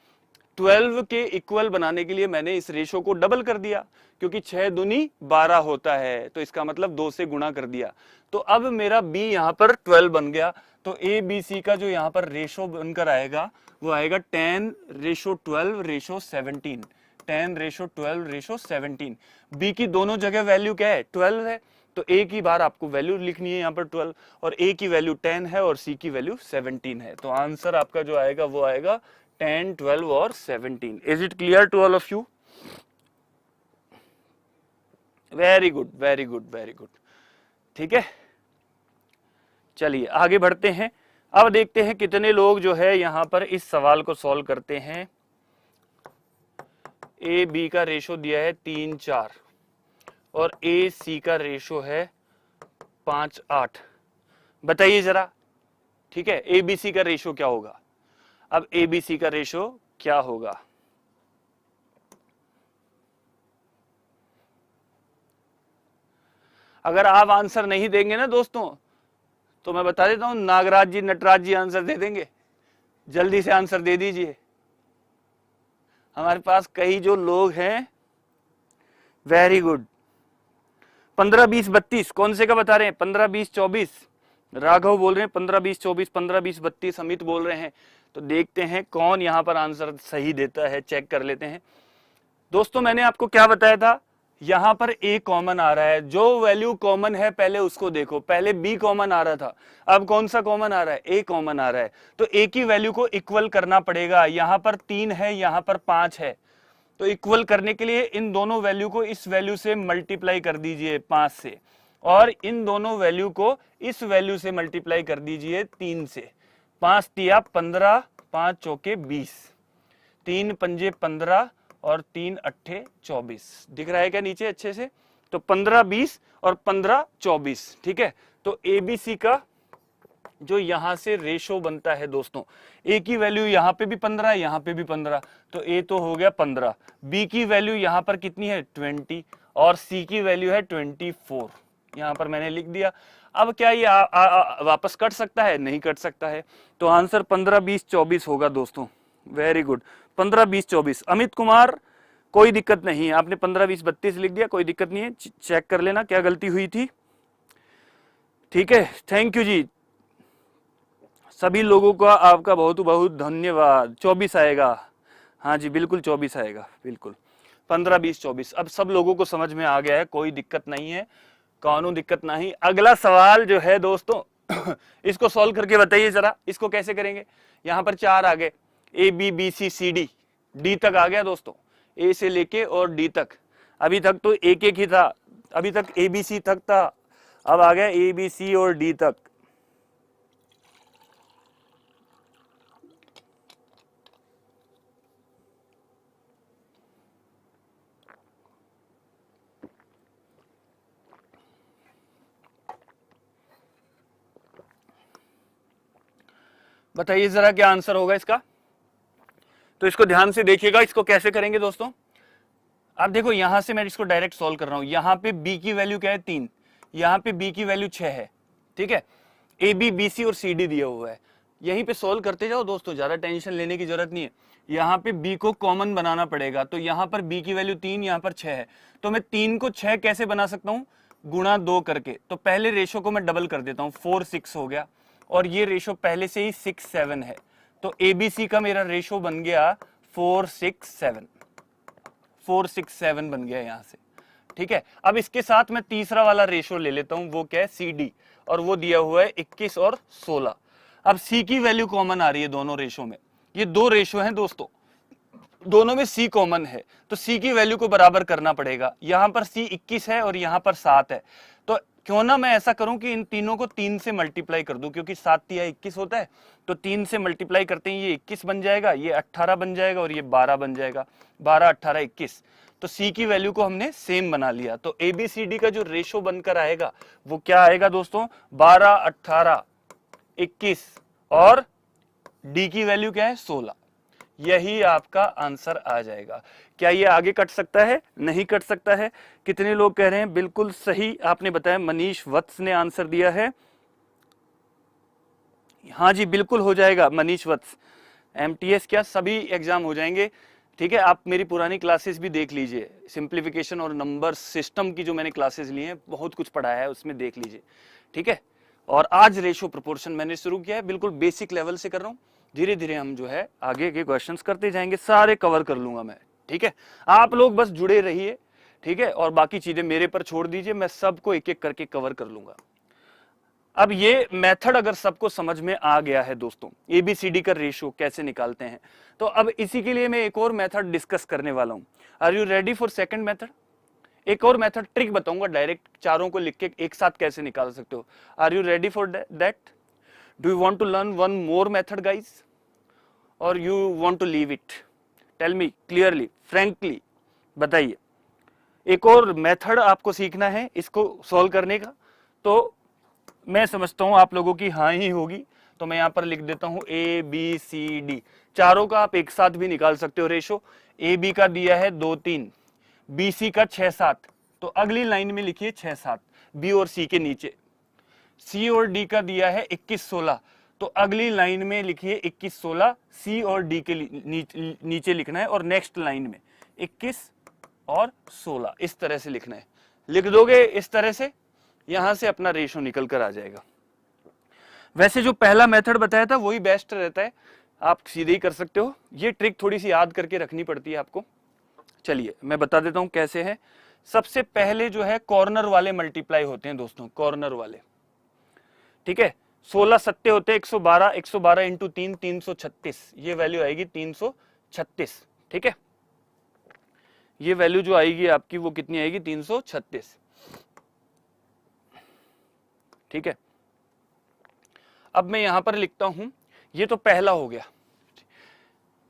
12 के इक्वल बनाने के लिए मैंने इस रेशो को डबल कर दिया, क्योंकि 6 दूनी 12 होता है, तो इसका मतलब 2 से गुणा कर दिया। तो अब मेरा b यहां पर 12 बन गया। तो ए बी सी का जो यहां पर रेशो बनकर आएगा वो आएगा 10:12:17। 10:12:17। बी की दोनों जगह वैल्यू क्या है? 12 है, तो ए की बार आपको वैल्यू लिखनी है यहाँ पर 12, और ए की वैल्यू 10 है और सी की वैल्यू 17 है। तो आंसर आपका जो आएगा वो आएगा 10, 12 और 17। Is it clear to all of you? Very good, very good, very good. ठीक है, चलिए आगे बढ़ते हैं। अब देखते हैं कितने लोग जो है यहां पर इस सवाल को सॉल्व करते हैं। ए बी का रेशो दिया है 3, 4 और ए सी का रेशो है 5, 8। बताइए जरा, ठीक है, ए बी सी का रेशो क्या होगा? अब ए बी सी का रेशो क्या होगा? अगर आप आंसर नहीं देंगे ना दोस्तों, तो मैं बता देता हूं, नागराज जी, नटराज जी आंसर दे देंगे। जल्दी से आंसर दे दीजिए। हमारे पास कई जो लोग हैं, वेरी गुड। 15, 20, 32 कौन से का बता रहे हैं? 15, 20, 24, राघव बोल रहे हैं 15 20 24, 15 20 32, अमित बोल रहे हैं। तो देखते हैं कौन यहाँ पर आंसर सही देता है, चेक कर लेते हैं। दोस्तों मैंने आपको क्या बताया था, यहां पर ए कॉमन आ रहा है, जो वैल्यू कॉमन है पहले उसको देखो। पहले बी कॉमन आ रहा था, अब कौन सा कॉमन आ रहा है, ए कॉमन आ रहा है। तो ए की वैल्यू को इक्वल करना पड़ेगा। यहां पर 3 है, यहां पर 5 है, तो इक्वल करने के लिए इन दोनों वैल्यू को इस वैल्यू से मल्टीप्लाई कर दीजिए 5 से, और इन दोनों वैल्यू को इस वैल्यू से मल्टीप्लाई कर दीजिए 3 से। 5 तिया 15, 5 चौके 20, 3 पंजे 15 और 3 अट्ठे 24। दिख रहा है क्या नीचे अच्छे से? तो 15 20 और 15 24, ठीक है। तो एबीसी का जो यहां से रेशो बनता है दोस्तों, ए की वैल्यू यहां पे भी 15 है, यहां पे भी 15, तो ए तो हो गया 15। बी की वैल्यू यहां पर कितनी है 20, और सी की वैल्यू है 24, यहां पर मैंने लिख दिया। अब क्या ये वापस कट सकता है? नहीं कट सकता है, तो आंसर 15 20 24 होगा दोस्तों। Very good, 15 20 24। अमित कुमार कोई दिक्कत नहीं है, आपने 15 20 32 लिख दिया, कोई दिक्कत नहीं है, चेक कर लेना क्या गलती हुई थी, ठीक है। थैंक यू जी, सभी लोगों का आपका बहुत बहुत धन्यवाद। 24 आएगा, हाँ जी बिल्कुल 24 आएगा, बिल्कुल 15 20 24। अब सब लोगों को समझ में आ गया है, कोई दिक्कत नहीं है, कानून दिक्कत नहीं। अगला सवाल जो है दोस्तों इसको सॉल्व करके बताइए जरा, इसको कैसे करेंगे। यहां पर 4 आ गए, A B B C C D, D तक आ गया दोस्तों, ए से लेके और डी तक। अभी तक तो एक एक ही था, अभी तक ए बी सी तक था, अब आ गया ए बी सी और डी तक। बताइए जरा क्या आंसर होगा इसका। तो इसको ध्यान से देखिएगा, इसको कैसे करेंगे दोस्तों। अब देखो यहां से मैं इसको डायरेक्ट सॉल्व कर रहा हूं। यहां पे बी की वैल्यू क्या है 3, यहां पे बी की वैल्यू 6 है, ठीक है। ए बी बी सी और सी डी दिया हुआ है, यहीं पे सॉल्व करते जाओ दोस्तों, ज्यादा टेंशन लेने की जरूरत नहीं है। यहाँ पे बी को कॉमन बनाना पड़ेगा, तो यहाँ पर बी की वैल्यू 3, यहाँ पर 6 है, तो मैं 3 को 6 कैसे बना सकता हूँ, गुणा 2 करके। तो पहले रेशो को मैं डबल कर देता हूँ, 4 6 हो गया, और ये रेशो पहले से ही 6 7 है, तो एबीसी का मेरा रेशो बन गया 4 6 7, 4 6 7 बन गया यहां से, ठीक है। अब इसके साथ मैं तीसरा वाला रेशो ले लेता हूं, वो क्या है सी डी, और वो दिया हुआ है 21 और 16। अब सी की वैल्यू कॉमन आ रही है दोनों रेशो में, ये दो रेशो हैं दोस्तों, दोनों में सी कॉमन है, तो सी की वैल्यू को बराबर करना पड़ेगा। यहां पर सी 21 है और यहां पर 7 है, तो क्यों ना मैं ऐसा करूं कि इन तीनों को 3 से मल्टीप्लाई कर दूं, क्योंकि 7 तिया 21 होता है, तो 3 से मल्टीप्लाई करते हैं, ये 21 बन जाएगा, ये 18 बन जाएगा, और ये 12 बन जाएगा, 12 18 21। तो सी की वैल्यू को हमने सेम बना लिया, तो एबीसीडी का जो रेशो बनकर आएगा वो क्या आएगा दोस्तों, 12 18 21, और डी की वैल्यू क्या है 16। यही आपका आंसर आ जाएगा। क्या ये आगे कट सकता है? नहीं कट सकता है। कितने लोग कह रहे हैं बिल्कुल सही आपने बताया, मनीष वत्स ने आंसर दिया है, हाँ जी बिल्कुल हो जाएगा मनीष वत्स। एमटीएस क्या सभी एग्जाम हो जाएंगे, ठीक है। आप मेरी पुरानी क्लासेस भी देख लीजिए, सिंप्लीफिकेशन और नंबर सिस्टम की जो मैंने क्लासेस ली हैं, बहुत कुछ पढ़ाया है उसमें, देख लीजिए, ठीक है। और आज रेशो प्रोपोर्शन मैंने शुरू किया है, बिल्कुल बेसिक लेवल से कर रहा हूं, धीरे धीरे हम जो है आगे के क्वेश्चंस करते जाएंगे, सारे कवर कर लूंगा मैं, ठीक है। आप लोग बस जुड़े रहिए, ठीक है, और बाकी चीजें मेरे पर छोड़ दीजिए, मैं सबको एक एक करके कवर कर लूंगा। अब ये मेथड अगर सबको समझ में आ गया है दोस्तों, एबीसीडी का रेशियो कैसे निकालते हैं, तो अब इसी के लिए मैं एक और मेथड डिस्कस करने वाला हूं। Are you ready for second method? एक और मेथड ट्रिक बताऊंगा, डायरेक्ट चारों को लिख के एक साथ कैसे निकाल सकते हो। Are you ready for that? Do you want to learn one more method guys, और you want to leave it? Tell me clearly, frankly बताइए। एक और मेथड आपको सीखना है इसको सॉल्व करने का, तो मैं समझता हूं आप लोगों की हाँ ही होगी, तो मैं यहां पर लिख देता हूं ए बी सी डी, चारों का आप एक साथ भी निकाल सकते हो रेशो। ए बी का दिया है 2 3, बी सी का 6 7, तो अगली लाइन में लिखिए 6 7 बी और सी के नीचे। सी और डी का दिया है 21 16, तो अगली लाइन में लिखिए 21 16, सी और डी के नीचे लिखना है, और नेक्स्ट लाइन में 21 और 16 इस तरह से लिखना है। लिख दोगे इस तरह से, यहां से अपना रेशो निकल कर आ जाएगा। वैसे जो पहला मेथड बताया था वही बेस्ट रहता है, आप सीधे ही कर सकते हो। ये ट्रिक थोड़ी सी याद करके रखनी पड़ती है आपको। चलिए मैं बता देता हूं कैसे है। सबसे पहले जो है कॉर्नर वाले मल्टीप्लाई होते हैं दोस्तों, कॉर्नर वाले, ठीक है। 16 सत्ते होते हैं 112, 112 इंटू 3 336, ये वैल्यू आएगी 336, ठीक है। ये वैल्यू जो आएगी आपकी वो कितनी आएगी 336, ठीक है। अब मैं यहां पर लिखता हूं, ये तो पहला हो गया।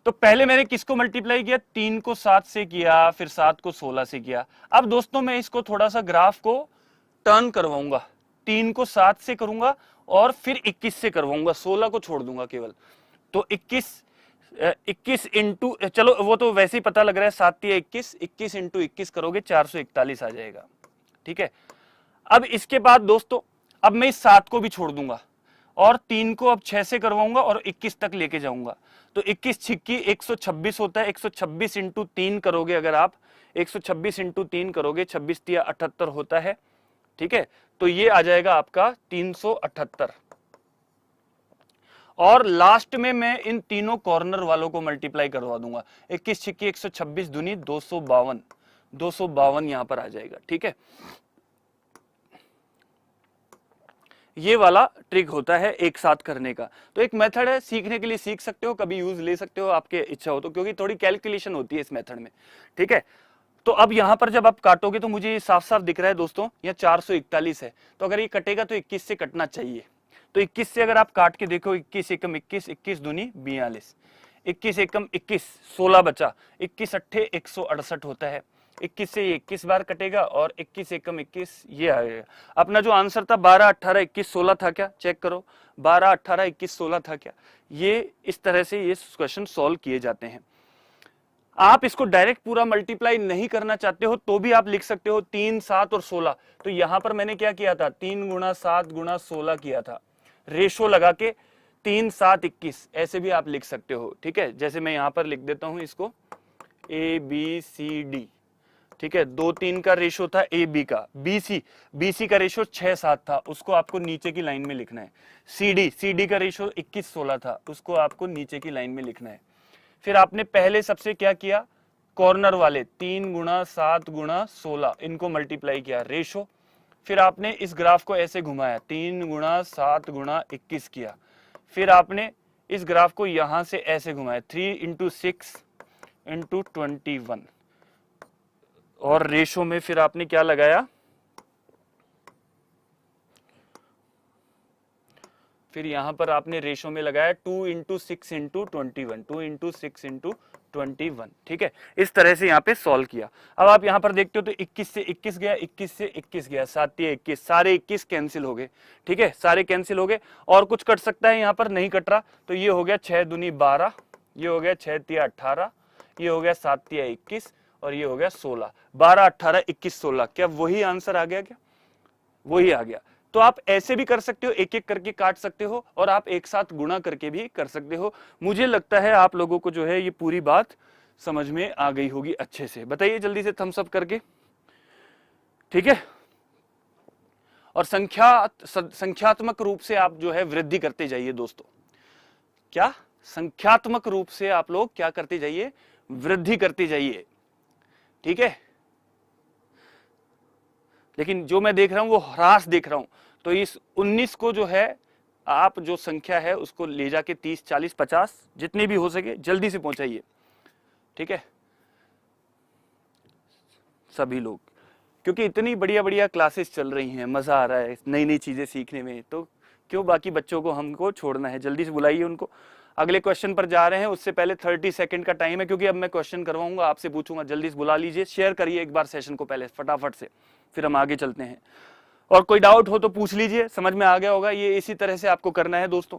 तो पहले मैंने किसको मल्टीप्लाई किया, 3 को 7 से किया, फिर 7 को 16 से किया। अब दोस्तों मैं इसको थोड़ा सा ग्राफ को टर्न करवाऊंगा, 3 को 7 से करूंगा और फिर 21 से करवाऊंगा, 16 को छोड़ दूंगा केवल। तो 21 इंटू, चलो वो तो वैसे ही पता लग रहा है, 7 या 21, 21 इंटू 21 करोगे 441 आ जाएगा, ठीक है। अब इसके बाद दोस्तों अब मैं इस 7 को भी छोड़ दूंगा और 3 को अब 6 से करवाऊंगा और 21 तक लेके जाऊंगा। तो 21 छिक्की 126 होता है, 126 इंटू 3 करोगे अगर आप, 126 इंटू 3 करोगे, 26 तिया 78 होता है, ठीक है। तो ये आ जाएगा आपका 378। और लास्ट में मैं इन तीनों कॉर्नर वालों को मल्टीप्लाई करवा दूंगा, 21 छिक्की 126 दूनी 252, 252 यहां पर आ जाएगा, ठीक है। ये वाला ट्रिक होता है एक साथ करने का। तो एक मेथड है, सीखने के लिए सीख सकते हो, कभी यूज ले सकते हो आपके इच्छा हो तो, क्योंकि थोड़ी कैलकुलेशन होती है इस मेथड में, ठीक है। तो अब यहां पर जब आप काटोगे तो मुझे साफ साफ दिख रहा है दोस्तों, यह 441 है, तो अगर ये कटेगा तो 21 से कटना चाहिए। तो 21 से अगर आप काट के देखो, 21 एकम 21, 21 दूनी 42, 21 एकम 21, 16 बचा, 21 अट्ठे 168 होता है। 21 से 21 बार कटेगा और 21 एकम 21 ये आएगा। अपना जो आंसर था 12 18 21 16 था क्या, चेक करो, 12 18 21 16 था क्या। ये इस तरह से ये क्वेश्चन सॉल्व किए जाते हैं। आप इसको डायरेक्ट पूरा मल्टीप्लाई नहीं करना चाहते हो तो भी आप लिख सकते हो 3 7 और 16। तो यहां पर मैंने क्या किया था, 3 गुणा 7 गुणा 16 किया था, रेशो लगा के 3 7 21 ऐसे भी आप लिख सकते हो, ठीक है। जैसे मैं यहां पर लिख देता हूं इसको ABCD, ठीक है। 2 3 का रेशो था AB का, BC का रेशो 6 7 था, उसको आपको नीचे की लाइन में लिखना है। CD का रेशो 21 16 था, उसको आपको नीचे की लाइन में लिखना है। फिर आपने पहले सबसे क्या किया, कॉर्नर वाले 3 गुणा 7 गुणा 16 इनको मल्टीप्लाई किया, रेशो। फिर आपने इस ग्राफ को ऐसे घुमाया, 3 गुणा 7 गुणा 21 किया। फिर आपने इस ग्राफ को यहां से ऐसे घुमाया, 3 इंटू 6 इंटू 21, और रेशो में फिर आपने क्या लगाया, फिर यहां पर आपने रेशो में लगाया 2 इंटू 6 इंटू 21, 2 इंटू 6 इंटू 21, ठीक है। इस तरह से यहां पे सॉल्व किया। अब आप यहां पर देखते हो तो 21 से 21 गया, 21 से 21 गया, 7 या 21, सारे 21 कैंसिल हो गए, ठीक है, सारे कैंसिल हो गए। और कुछ कट सकता है, यहां पर नहीं कट रहा, तो ये हो गया 6 दूनी 12, ये हो गया 6 तिया 18, ये हो गया 7 तिया 21 और ये हो गया 16, 12 18 21 16। क्या वही आंसर आ गया, क्या वही आ गया। तो आप ऐसे भी कर सकते हो, एक एक करके काट सकते हो, और आप एक साथ गुणा करके भी कर सकते हो। मुझे लगता है आप लोगों को जो है ये पूरी बात समझ में आ गई होगी अच्छे से। बताइए जल्दी से थम्स अप करके, ठीक है। और संख्यात्मक रूप से आप जो है वृद्धि करते जाइए दोस्तों। क्या संख्यात्मक रूप से आप लोग क्या करते जाइए, वृद्धि करते जाइए, ठीक है। लेकिन जो मैं देख रहा हूं वो ह्रास देख रहा हूं। तो इस 19 को जो है आप जो संख्या है उसको ले जाके 30 40 50 जितने भी हो सके जल्दी से पहुंचाइए, ठीक है सभी लोग, क्योंकि इतनी बढ़िया बढ़िया क्लासेस चल रही हैं, मजा आ रहा है नई नई चीजें सीखने में, तो क्यों बाकी बच्चों को हमको छोड़ना है। जल्दी से बुलाइए उनको। अगले क्वेश्चन पर जा रहे हैं, उससे पहले 30 सेकंड का टाइम है, क्योंकि अब मैं क्वेश्चन करवाऊंगा, आपसे पूछूंगा, जल्दी से बुला लीजिए, शेयर करिए एक बार सेशन को पहले फटाफट से, फिर हम आगे चलते हैं। और कोई डाउट हो तो पूछ लीजिए, समझ में आ गया होगा। ये इसी तरह से आपको करना है दोस्तों,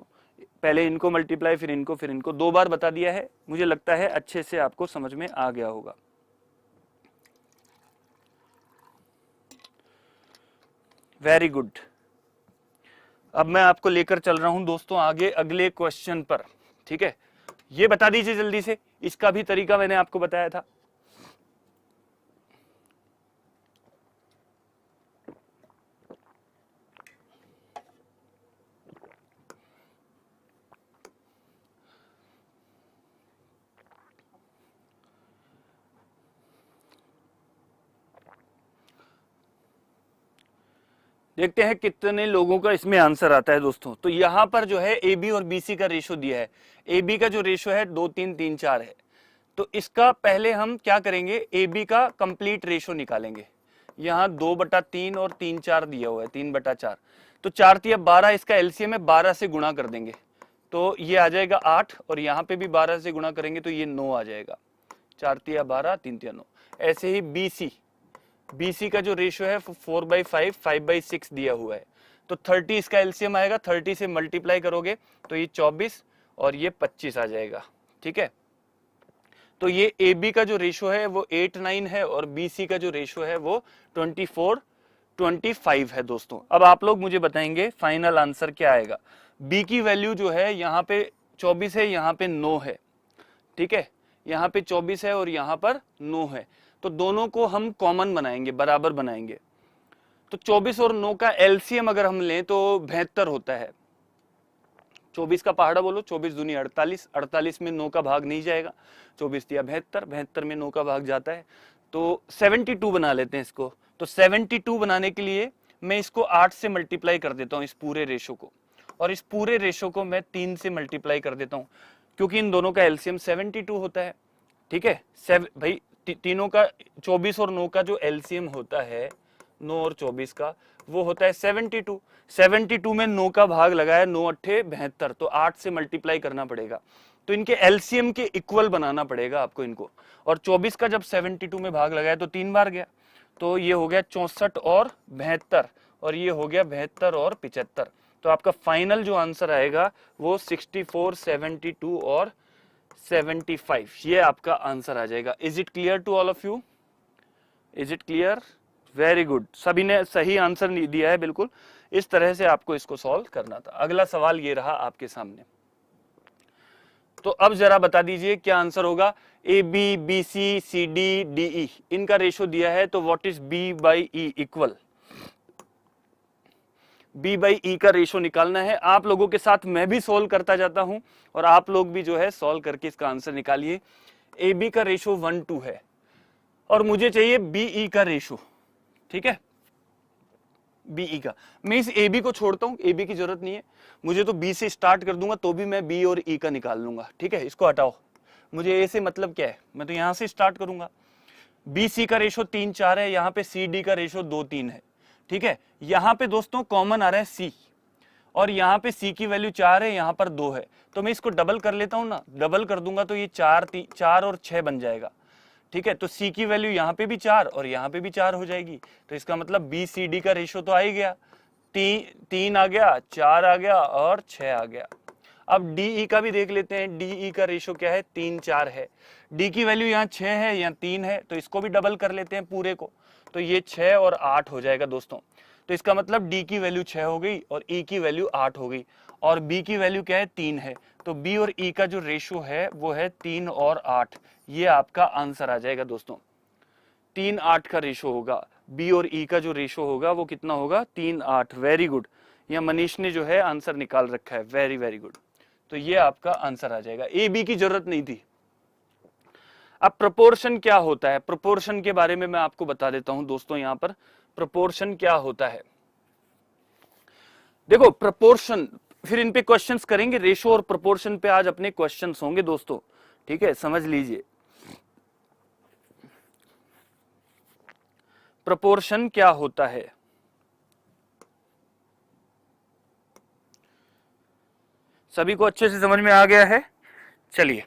पहले इनको मल्टीप्लाई फिर इनको फिर इनको, 2 बार बता दिया है, मुझे लगता है अच्छे से आपको समझ में आ गया होगा। Very good. अब मैं आपको लेकर चल रहा हूं दोस्तों आगे अगले क्वेश्चन पर, ठीक है। ये बता दीजिए जल्दी से, इसका भी तरीका मैंने आपको बताया था। देखते हैं कितने लोगों का इसमें आंसर आता है दोस्तों। तो यहाँ पर जो है ए बी और बी सी का रेशो दिया है। ए बी का जो रेशो है 2 3 3 4 है। तो इसका पहले हम क्या करेंगे, ए बी का कंप्लीट रेशो निकालेंगे। यहाँ 2/3 और 3/4 दिया हुआ है, 3/4। तो 4 तिया 12, इसका एलसीएम है, 12 से गुणा कर देंगे तो ये आ जाएगा 8, और यहाँ पे भी 12 से गुणा करेंगे तो ये 9 आ जाएगा। 4 तिया 12, 3 तिया 9। ऐसे ही बीसी का जो रेशो है 4/5, 5/6 दिया हुआ है। तो 30 इसका एलसीएम आएगा, 30 से मल्टीप्लाई करोगे तो ये 24 और ये 25 आ जाएगा। ठीक है, तो ये ए बी का जो रेशो है वो 8-9 है और बी सी का जो रेशो है वो 24-25 है दोस्तों। अब आप लोग मुझे बताएंगे फाइनल आंसर क्या आएगा। बी की वैल्यू जो है यहाँ पे 24 है, यहाँ पे 9 है। ठीक है, यहाँ पे 24 है और यहाँ पर 9 है। तो दोनों को हम कॉमन बनाएंगे, बराबर बनाएंगे। तो 24 और 9 का एलसीएम अगर हम लें तो 72 होता है। 24 का पहाड़ा बोलो, 24 दूनी 48, 48 में 9 का भाग नहीं जाएगा। 24 दिया 72, 72 में 9 का भाग जाता है। तो 72 बना लेते हैं इसको। तो 72 बनाने के लिए मैं इसको 8 से मल्टीप्लाई कर देता हूँ, इस पूरे रेशो को, और इस पूरे रेशो को मैं 3 से मल्टीप्लाई कर देता हूँ, क्योंकि इन दोनों का एलसीएम 72 होता है। ठीक है, भाई तीनों का 24 और 9 का जो एलसीएम होता है, 9 और 24 का, वो होता है 72। 72 में 9 का भाग लगाया, 9 अट्ठे 72, तो 8 से मल्टीप्लाई करना पड़ेगा। तो इनके एलसीएम के इक्वल बनाना पड़ेगा आपको इनको। और 24 का जब 72 में भाग लगाया तो 3 बार गया, तो ये हो गया 64 और 72, और ये हो गया 72 और 75। तो आपका फाइनल जो आंसर आएगा वो 64, 72 और 75, ये आपका आंसर आ जाएगा। Is it clear to all of you? Is it clear? Very good, सभी ने सही आंसर दिया है। बिल्कुल इस तरह से आपको इसको सॉल्व करना था। अगला सवाल ये रहा आपके सामने। तो अब जरा बता दीजिए क्या आंसर होगा। A B, B C, C D, D E, इनका रेशो दिया है, तो what is B by E equal. B by E का रेशो निकालना है। आप लोगों के साथ मैं भी सॉल्व करता जाता हूं और आप लोग भी जो है सॉल्व करके इसका आंसर निकालिए। ए बी का रेशो 1:2 है और मुझे चाहिए बीई का रेशो। ठीक है, बीई का, मैं इस ए बी को छोड़ता हूं, ए बी की जरूरत नहीं है मुझे, तो बी से स्टार्ट कर दूंगा तो भी मैं बी और ई का निकाल लूंगा। ठीक है, इसको हटाओ, मुझे ए से मतलब क्या है, मैं तो यहां से स्टार्ट करूंगा। बी सी का रेशो 3-4 है, यहाँ पे सी डी का रेशो 2-3 है। ठीक है, यहाँ पे दोस्तों कॉमन आ रहा है सी, और यहाँ पे सी की वैल्यू 4 है, यहाँ पर 2 है, तो मैं इसको डबल कर लेता हूं ना, डबल कर दूंगा तो ये 4 और 6 बन जाएगा। ठीक है, तो सी की वैल्यू यहाँ पे भी 4 और यहाँ पे भी 4 हो जाएगी, तो इसका मतलब बी सी डी का रेशो तो आ ही गया। 3 आ गया, 4 आ गया और 6 आ गया। अब डीई का भी देख लेते हैं। डीई का रेशो क्या है, 3-4 है। डी की वैल्यू यहाँ 6 है, यहाँ 3 है, तो इसको भी डबल कर लेते हैं पूरे को, तो ये 6 और 8 हो जाएगा दोस्तों। तो इसका मतलब डी की वैल्यू 6 हो गई और ई की वैल्यू 8 हो गई, और बी की वैल्यू क्या है, 3 है। तो बी और ई का जो रेशो है वो है 3 और 8, ये आपका आंसर आ जाएगा दोस्तों। 3-8 का रेशो होगा, बी और ई का जो रेशो होगा वो कितना होगा, 3-8। वेरी गुड, यहाँ मनीष ने जो है आंसर निकाल रखा है, वेरी वेरी गुड। तो ये आपका आंसर आ जाएगा, ए बी की जरूरत नहीं थी। अब प्रोपोर्शन क्या होता है, प्रोपोर्शन के बारे में मैं आपको बता देता हूं दोस्तों। यहां पर प्रोपोर्शन क्या होता है, देखो प्रोपोर्शन, फिर इन पे क्वेश्चंस करेंगे। रेशो और प्रोपोर्शन पे आज अपने क्वेश्चंस होंगे दोस्तों। ठीक है, समझ लीजिए प्रोपोर्शन क्या होता है। सभी को अच्छे से समझ में आ गया है? चलिए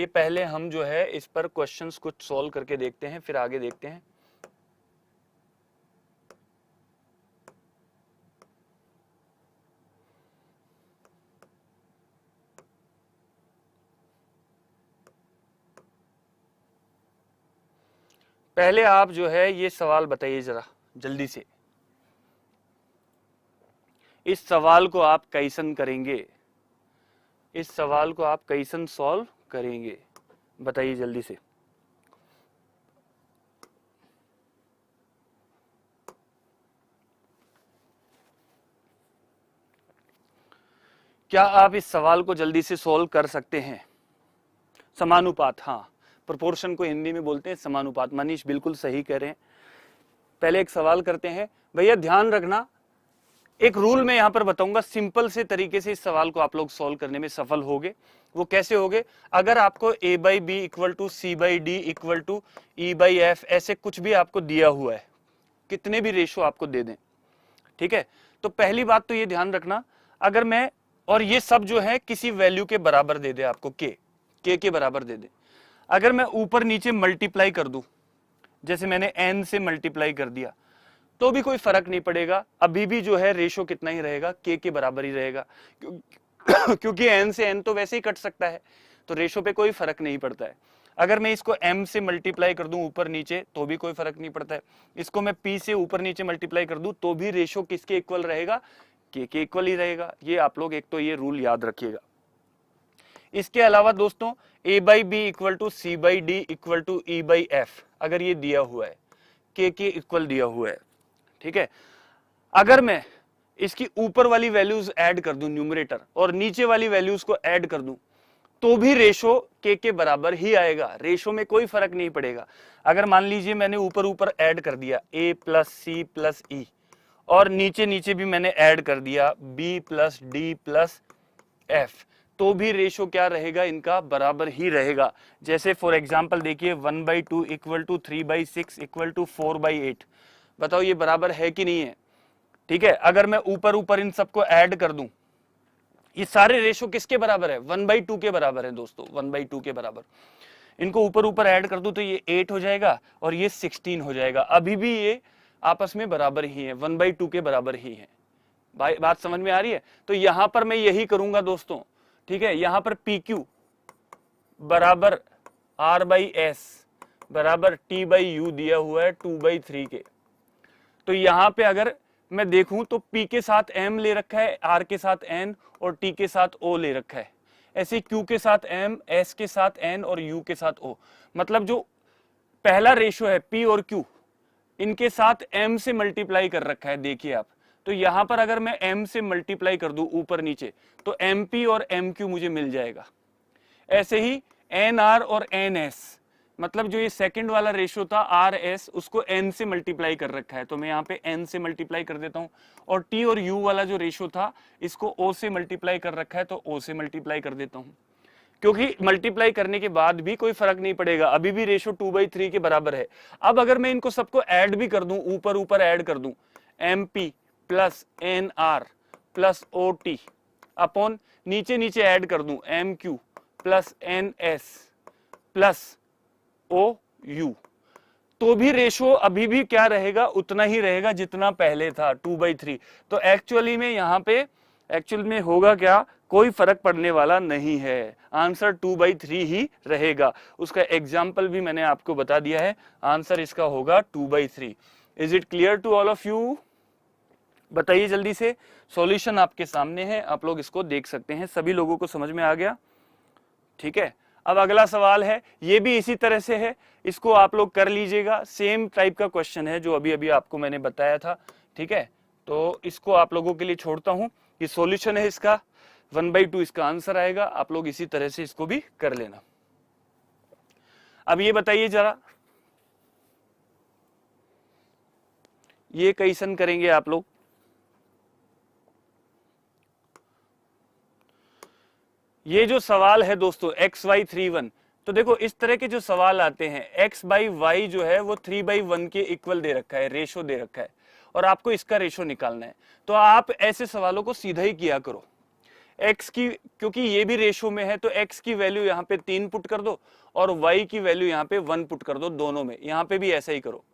पहले हम जो है इस पर क्वेश्चंस कुछ सॉल्व करके देखते हैं, फिर आगे देखते हैं। पहले आप जो है ये सवाल बताइए जरा जल्दी से, इस सवाल को आप कैसन करेंगे, इस सवाल को आप कैसन सॉल्व करेंगे, बताइए जल्दी से। क्या आप इस सवाल को जल्दी से सॉल्व कर सकते हैं? समानुपात, हाँ, प्रोपोर्शन को हिंदी में बोलते हैं समानुपात। मनीष बिल्कुल सही कह रहे हैं। पहले एक सवाल करते हैं भैया, ध्यान रखना, एक रूल मैं यहां पर बताऊंगा, सिंपल से तरीके से इस सवाल को आप लोग सॉल्व करने में सफल होगे। वो कैसे होगे? अगर आपको a by B equal to C by D equal to E by F ऐसे कुछ भी आपको दिया हुआ है, कितने भी रेशो आपको दे दें, ठीक है, तो पहली बात तो ये ध्यान रखना, अगर मैं, और ये सब जो है किसी वैल्यू के बराबर दे दे आपको, के के बराबर दे दे, अगर मैं ऊपर नीचे मल्टीप्लाई कर दूं, जैसे मैंने n से मल्टीप्लाई कर दिया, तो भी कोई फर्क नहीं पड़ेगा, अभी भी जो है रेशो कितना ही रहेगा, के बराबर ही रहेगा, क्योंकि n से n तो वैसे ही कट सकता है, तो रेशो पे कोई फर्क नहीं पड़ता है। अगर मैं इसको m से मल्टीप्लाई कर दूं ऊपर नीचे तो भी कोई फर्क नहीं पड़ता है, इसको मैं p से ऊपर नीचे मल्टीप्लाई कर दूं तो भी रेशो किसके इक्वल रहेगा, के इक्वल ही रहेगा। ये आप लोग एक तो ये रूल याद रखिएगा। इसके अलावा दोस्तों a by B equal to C by D equal to E by F, अगर ये दिया हुआ है, के इक्वल दिया हुआ है, ठीक है, अगर मैं इसकी ऊपर वाली वैल्यूज ऐड कर दूं न्यूमरेटर और नीचे वाली वैल्यूज को ऐड कर दूं तो भी रेशो के बराबर ही आएगा, रेशो में कोई फर्क नहीं पड़ेगा। अगर मान लीजिए मैंने ऊपर ऊपर ऐड कर दिया a प्लस सी प्लस ई और नीचे नीचे भी मैंने ऐड कर दिया b plus D plus F, तो भी रेशो क्या रहेगा, इनका बराबर ही रहेगा। जैसे फॉर एग्जांपल देखिए 1/2 इक्वल टू 3/6 इक्वल टू 4/8, बताओ ये बराबर है कि नहीं है, ठीक है। अगर मैं ऊपर ऊपर इन सबको ऐड कर दूं, ये सारे रेशो किसके बराबर है, 1/2 के बराबर है दोस्तों, 1/2 के बराबर। इनको ऊपर ऊपर ऐड कर दूं तो ये 8 हो जाएगा और ये 16 हो जाएगा, अभी भी ये आपस में बराबर ही है, 1/2 के बराबर ही है। बात समझ में आ रही है? तो यहां पर मैं यही करूंगा दोस्तों, ठीक है, यहां पर PQ बराबर R/S बराबर T/U दिया हुआ है 2/3 के, तो यहां पे अगर मैं देखूं तो P के साथ M ले रखा है, R के साथ N और T के साथ O ले रखा है, ऐसे Q के साथ M, S के साथ N और U के साथ O, मतलब जो पहला रेशो है P और Q, इनके साथ M से मल्टीप्लाई कर रखा है, देखिए आप। तो यहां पर अगर मैं M से मल्टीप्लाई कर दूं ऊपर नीचे तो MP और MQ मुझे मिल जाएगा। ऐसे ही NR और NS, मतलब जो ये सेकंड वाला रेशो था RS, उसको N से मल्टीप्लाई कर रखा है, तो मैं यहाँ पे N से मल्टीप्लाई कर देता हूँ। और T और U वाला जो रेशो था, इसको O से मल्टीप्लाई कर रखा है, तो O से मल्टीप्लाई कर देता हूँ, क्योंकि मल्टीप्लाई करने के बाद भी कोई फर्क नहीं पड़ेगा, अभी भी रेशो 2/3 के बराबर है। अब अगर मैं इनको सबको ऐड भी कर दूं, ऊपर ऊपर ऐड कर दूं, MP plus NR plus OT upon नीचे नीचे ऐड कर दूं MQ plus NS plus OU, तो भी रेशो अभी भी क्या रहेगा, उतना ही रहेगा जितना पहले था, 2/3। तो एक्चुअली में यहाँ पे एक्चुअल में होगा क्या, कोई फर्क पड़ने वाला नहीं है, आंसर 2/3 ही रहेगा। उसका एग्जाम्पल भी मैंने आपको बता दिया है, आंसर इसका होगा 2/3। Is it clear to all of you? बताइए जल्दी से, सॉल्यूशन आपके सामने है, आप लोग इसको देख सकते हैं। सभी लोगों को समझ में आ गया? ठीक है। अब अगला सवाल है, ये भी इसी तरह से है, इसको आप लोग कर लीजिएगा, सेम टाइप का क्वेश्चन है जो अभी अभी आपको मैंने बताया था, ठीक है। तो इसको आप लोगों के लिए छोड़ता हूं, ये सॉल्यूशन है इसका, 1/2 इसका आंसर आएगा, आप लोग इसी तरह से इसको भी कर लेना। अब ये बताइए जरा, ये कैसन करेंगे आप लोग? ये जो सवाल है दोस्तों XY 3/1, तो देखो इस तरह के जो सवाल आते हैं, X/Y जो है वो 3/1 के इक्वल दे रखा है, रेशो दे रखा है, और आपको इसका रेशो निकालना है। तो आप ऐसे सवालों को सीधा ही किया करो, x की, क्योंकि ये भी रेशो में है, तो x की वैल्यू यहाँ पे 3 पुट कर दो और y की वैल्यू यहाँ पे 1 पुट कर दो, दोनों में। यहाँ पे भी ऐसा ही करो,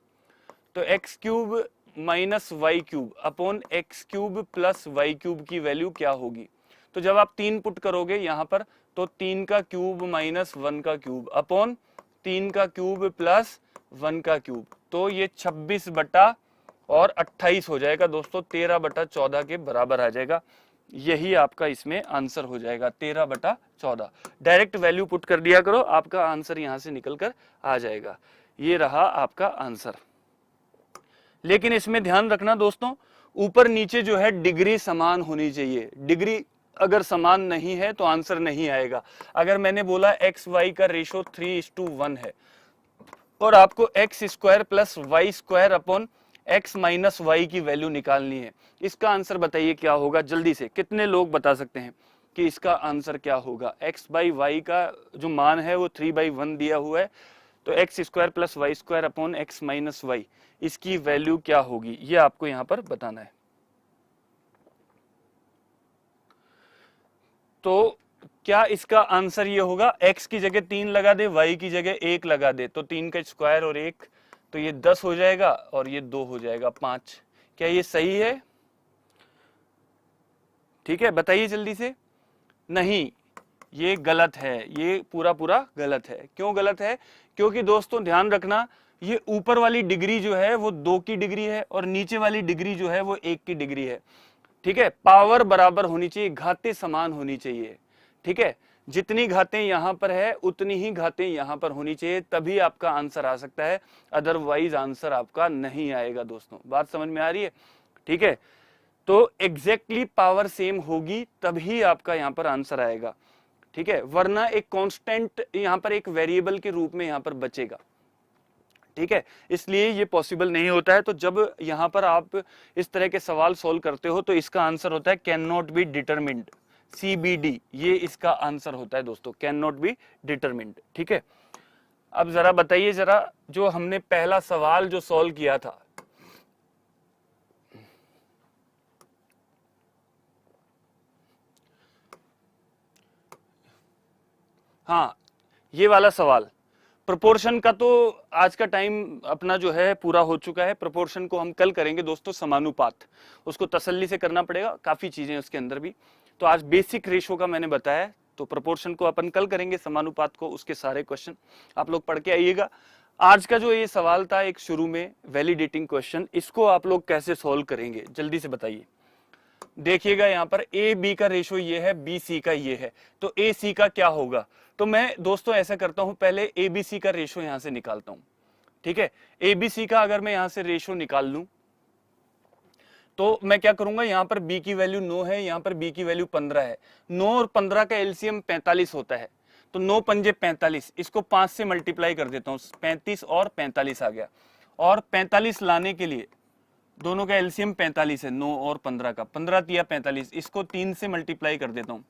तो x³ minus y³ upon x³ plus y³ की वैल्यू क्या होगी। तो जब आप 3 पुट करोगे यहाँ पर, तो 3 का क्यूब माइनस 1 का क्यूब अपॉन 3 का क्यूब प्लस 1 का क्यूब, तो ये 26/28 हो जाएगा दोस्तों, 13/14 के बराबर आ जाएगा। यही आपका इसमें आंसर हो जाएगा, 13/14। डायरेक्ट वैल्यू पुट कर दिया करो, आपका आंसर यहां से निकल कर आ जाएगा। ये रहा आपका आंसर। लेकिन इसमें ध्यान रखना दोस्तों, ऊपर नीचे जो है डिग्री समान होनी चाहिए, डिग्री अगर समान नहीं है तो आंसर नहीं आएगा। अगर मैंने बोला एक्स वाई का रेशो 3:1 है और आपको X square plus Y square upon X minus Y की वैल्यू निकालनी है, इसका आंसर बताइए क्या होगा? जल्दी से कितने लोग बता सकते हैं कि इसका आंसर क्या होगा? एक्स बाई वाई का जो मान है वो 3/1 दिया हुआ है, तो X square plus Y square upon X minus Y, इसकी वैल्यू क्या होगी ये आपको यहां पर बताना है। तो क्या इसका आंसर ये होगा, x की जगह 3 लगा दे, y की जगह 1 लगा दे, तो 3 का स्क्वायर और 1, तो ये 10 हो जाएगा और ये 2 हो जाएगा 5। क्या ये सही है? ठीक है, बताइए जल्दी से। नहीं, ये गलत है, ये पूरा गलत है। क्यों गलत है? क्योंकि दोस्तों ध्यान रखना, ये ऊपर वाली डिग्री जो है वो 2 की डिग्री है और नीचे वाली डिग्री जो है वो 1 की डिग्री है। ठीक है, पावर बराबर होनी चाहिए, घातें समान होनी चाहिए। ठीक है, जितनी घातें यहां पर है उतनी ही घातें यहां पर होनी चाहिए, तभी आपका आंसर आ सकता है, अदरवाइज आंसर आपका नहीं आएगा। दोस्तों बात समझ में आ रही है? ठीक है, तो एग्जैक्टली पावर सेम होगी तभी आपका यहां पर आंसर आएगा। ठीक है, वरना एक कांस्टेंट यहां पर एक वेरिएबल के रूप में यहां पर बचेगा। ठीक है, इसलिए ये पॉसिबल नहीं होता है। तो जब यहां पर आप इस तरह के सवाल सोल्व करते हो तो इसका आंसर होता है can not be determined, CBD, ये इसका आंसर होता है दोस्तों, कैन नॉट बी डिटरमिन्ड। ठीक है, अब जरा बताइए, जरा जो हमने पहला सवाल जो सॉल्व किया था, हाँ ये वाला सवाल, प्रोपोर्शन का तो आज का टाइम अपना जो है पूरा हो चुका है। प्रोपोर्शन को हम कल करेंगे दोस्तों, समानुपात, उसको तसल्ली से करना पड़ेगा, काफी चीजें उसके अंदर भी। तो आज बेसिक रेशो का मैंने बताया, तो प्रोपोर्शन को अपन कल करेंगे, समानुपात को उसके सारे क्वेश्चन आप लोग पढ़ के आइएगा। आज का जो ये सवाल था एक शुरू में वैलिडेटिंग क्वेश्चन, इसको आप लोग कैसे सोल्व करेंगे जल्दी से बताइए। देखिएगा यहाँ पर ए बी का रेशो ये है, बी सी का ये है, तो ए सी का क्या होगा? तो मैं दोस्तों ऐसा करता हूं, पहले ए बी सी का रेशो यहां से निकालता हूं। ठीक है, ए बी सी का अगर मैं यहां से रेशो निकाल लूं तो मैं क्या करूंगा, यहां पर b की वैल्यू 9 है, यहां पर b की वैल्यू 15 है। 9 और 15 का एलसीएम 45 होता है, तो 9 पंजे 45, इसको 5 से मल्टीप्लाई कर देता हूं, 35 और 45 आ गया। और 45 लाने के लिए दोनों का एलसीएम 45 है, 9 और 15 का, 15 तिया 45, इसको 3 से मल्टीप्लाई कर देता हूं,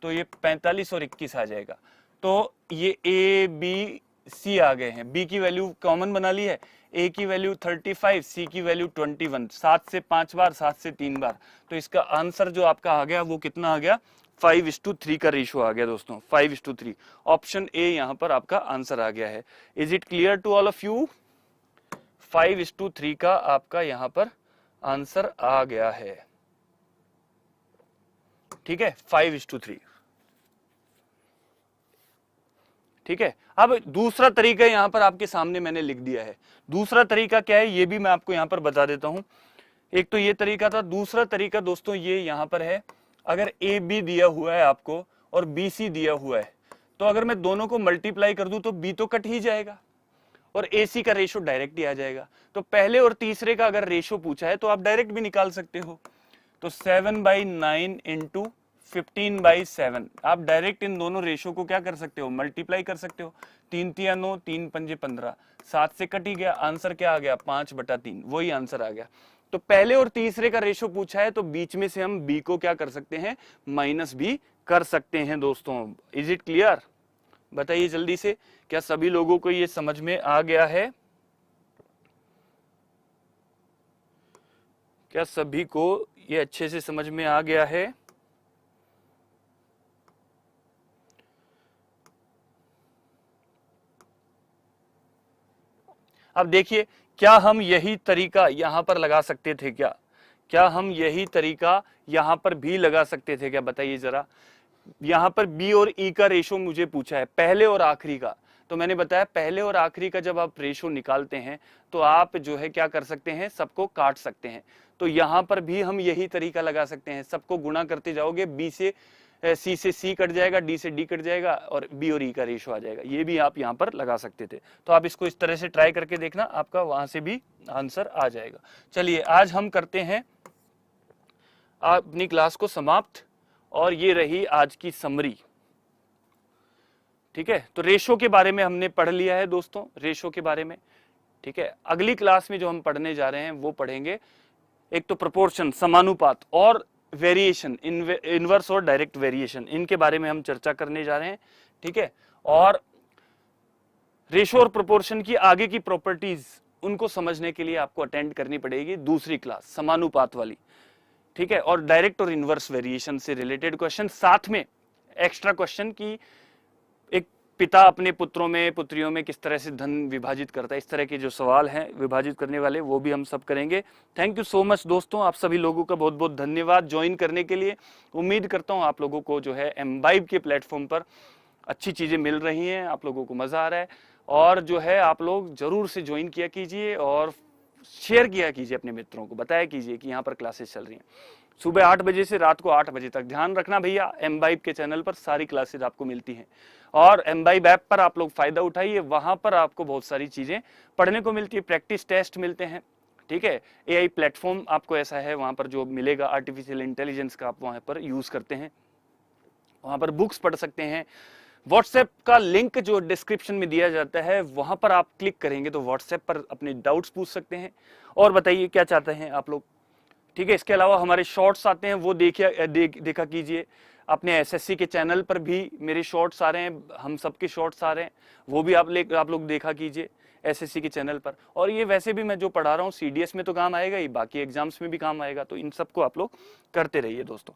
तो ये 45 और 21 आ जाएगा। तो ये ए बी सी आ गए हैं, बी की वैल्यू कॉमन बना ली है, ए की वैल्यू 35, सी की वैल्यू 21, 7 से 5 बार, 7 से 3 बार, तो इसका आंसर जो आपका आ गया वो कितना आ गया? 5:3 का रेशो आ गया दोस्तों, 5:3। ऑप्शन ए यहां पर आपका आंसर आ गया है। Is it clear to all of you? 5:3 का आपका यहां पर आंसर आ गया है। ठीक है, 5:3। ठीक है, अब दूसरा तरीका यहां पर आपके सामने मैंने लिख दिया है। दूसरा तरीका क्या है ये भी मैं आपको यहां पर बता देता हूं। एक तो ये तरीका था, दूसरा तरीका दोस्तों ये यहां पर है, अगर ए बी दिया हुआ है आपको और बी सी दिया हुआ है, तो अगर मैं दोनों को मल्टीप्लाई कर दूं तो बी तो कट ही जाएगा और ए सी का रेशो डायरेक्ट ही आ जाएगा। तो पहले और तीसरे का अगर रेशो पूछा है तो आप डायरेक्ट भी निकाल सकते हो। तो 7/9 इंटू 15/7, आप डायरेक्ट इन दोनों रेशो को क्या कर सकते हो? मल्टीप्लाई कर सकते हो। 3 तिया 9, 3 पंजे 15, 7 से कट ही गया, आंसर क्या आ गया? 5/3, वही आंसर आ गया। तो पहले और तीसरे का रेशो पूछा है तो बीच में से हम बी को क्या कर सकते हैं? माइनस भी कर सकते हैं दोस्तों। Is it clear? बताइए जल्दी से, क्या सभी लोगों को ये समझ में आ गया है? क्या सभी को ये अच्छे से समझ में आ गया है? अब देखिए, क्या हम यही तरीका यहां पर लगा सकते थे क्या? क्या हम यही तरीका यहां पर भी लगा सकते थे क्या? बताइए जरा। यहां पर बी और ई का रेशो मुझे पूछा है, पहले और आखिरी का, तो मैंने बताया पहले और आखिरी का जब आप रेशो निकालते हैं तो आप जो है क्या कर सकते हैं? सबको काट सकते हैं। तो यहां पर भी हम यही तरीका लगा सकते हैं, सबको गुणा करते जाओगे, बी से सी से सी कट जाएगा, डी से डी कट जाएगा और बी और ई का रेशो आ जाएगा। ये भी आप यहां पर लगा सकते थे। तो आप इसको इस तरह से ट्राई करके देखना, आपका वहां से भी आंसर आ जाएगा। चलिए आज हम करते हैं अपनी क्लास को समाप्त और ये रही आज की समरी। ठीक है, तो रेशो के बारे में हमने पढ़ लिया है दोस्तों, रेशो के बारे में। ठीक है, अगली क्लास में जो हम पढ़ने जा रहे हैं वो पढ़ेंगे एक तो प्रोपोर्शन, समानुपात, और वेरिएशन, इनवर्स और डायरेक्ट वेरिएशन, इनके बारे में हम चर्चा करने जा रहे हैं। ठीक है, और रेशो और प्रोपोर्शन की आगे की प्रॉपर्टीज, उनको समझने के लिए आपको अटेंड करनी पड़ेगी दूसरी क्लास, समानुपात वाली। ठीक है, और डायरेक्ट और इनवर्स वेरिएशन से रिलेटेड क्वेश्चन, साथ में एक्स्ट्रा क्वेश्चन की एक पिता अपने पुत्रों में, पुत्रियों में किस तरह से धन विभाजित करता है, इस तरह के जो सवाल हैं विभाजित करने वाले, वो भी हम सब करेंगे। थैंक यू सो मच दोस्तों, आप सभी लोगों का बहुत बहुत धन्यवाद ज्वाइन करने के लिए। उम्मीद करता हूं आप लोगों को जो है एम्बाइब के प्लेटफॉर्म पर अच्छी चीजें मिल रही हैं, आप लोगों को मजा आ रहा है, और जो है आप लोग जरूर से ज्वाइन किया कीजिए और शेयर किया कीजिए अपने मित्रों को, बताया कीजिए कि यहाँ पर क्लासेस चल रही हैं सुबह 8 बजे से रात को 8 बजे तक। ध्यान रखना भैया, एम्बाइब के चैनल पर सारी क्लासेस आपको मिलती हैं, और एम्बाइब ऐप पर आप लोग फायदा उठाइए, वहां पर आपको बहुत सारी चीजें पढ़ने को मिलती है, प्रैक्टिस टेस्ट मिलते हैं। ठीक है, एआई प्लेटफॉर्म आपको ऐसा है वहां पर जो मिलेगा, आर्टिफिशियल इंटेलिजेंस का आप वहां पर यूज करते हैं, वहां पर बुक्स पढ़ सकते हैं। व्हाट्सएप का लिंक जो डिस्क्रिप्शन में दिया जाता है, वहां पर आप क्लिक करेंगे तो व्हाट्सएप पर अपने डाउट्स पूछ सकते हैं, और बताइए क्या चाहते हैं आप लोग। ठीक है, इसके अलावा हमारे शॉर्ट्स आते हैं, वो देखा कीजिए। अपने एसएससी के चैनल पर भी मेरे शॉर्ट्स आ रहे हैं, हम सबके शॉर्ट्स आ रहे हैं, वो भी आप लोग देखा कीजिए एसएससी के चैनल पर। और ये वैसे भी मैं जो पढ़ा रहा हूँ सीडीएस में तो काम आएगा ही, बाकी एग्जाम्स में भी काम आएगा, तो इन सबको आप लोग करते रहिए दोस्तों।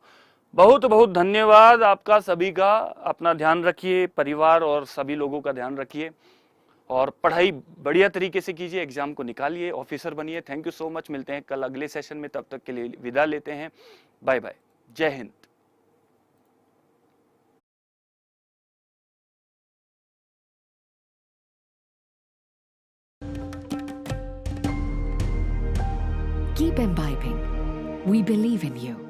बहुत बहुत धन्यवाद आपका सभी का, अपना ध्यान रखिए, परिवार और सभी लोगों का ध्यान रखिए, और पढ़ाई बढ़िया तरीके से कीजिए, एग्जाम को निकालिए, ऑफिसर बनिए। थैंक यू सो मच, मिलते हैं कल अगले सेशन में, तब तक के लिए विदा लेते हैं, बाय बाय, जय Hind. Keep imbibing. We believe in you.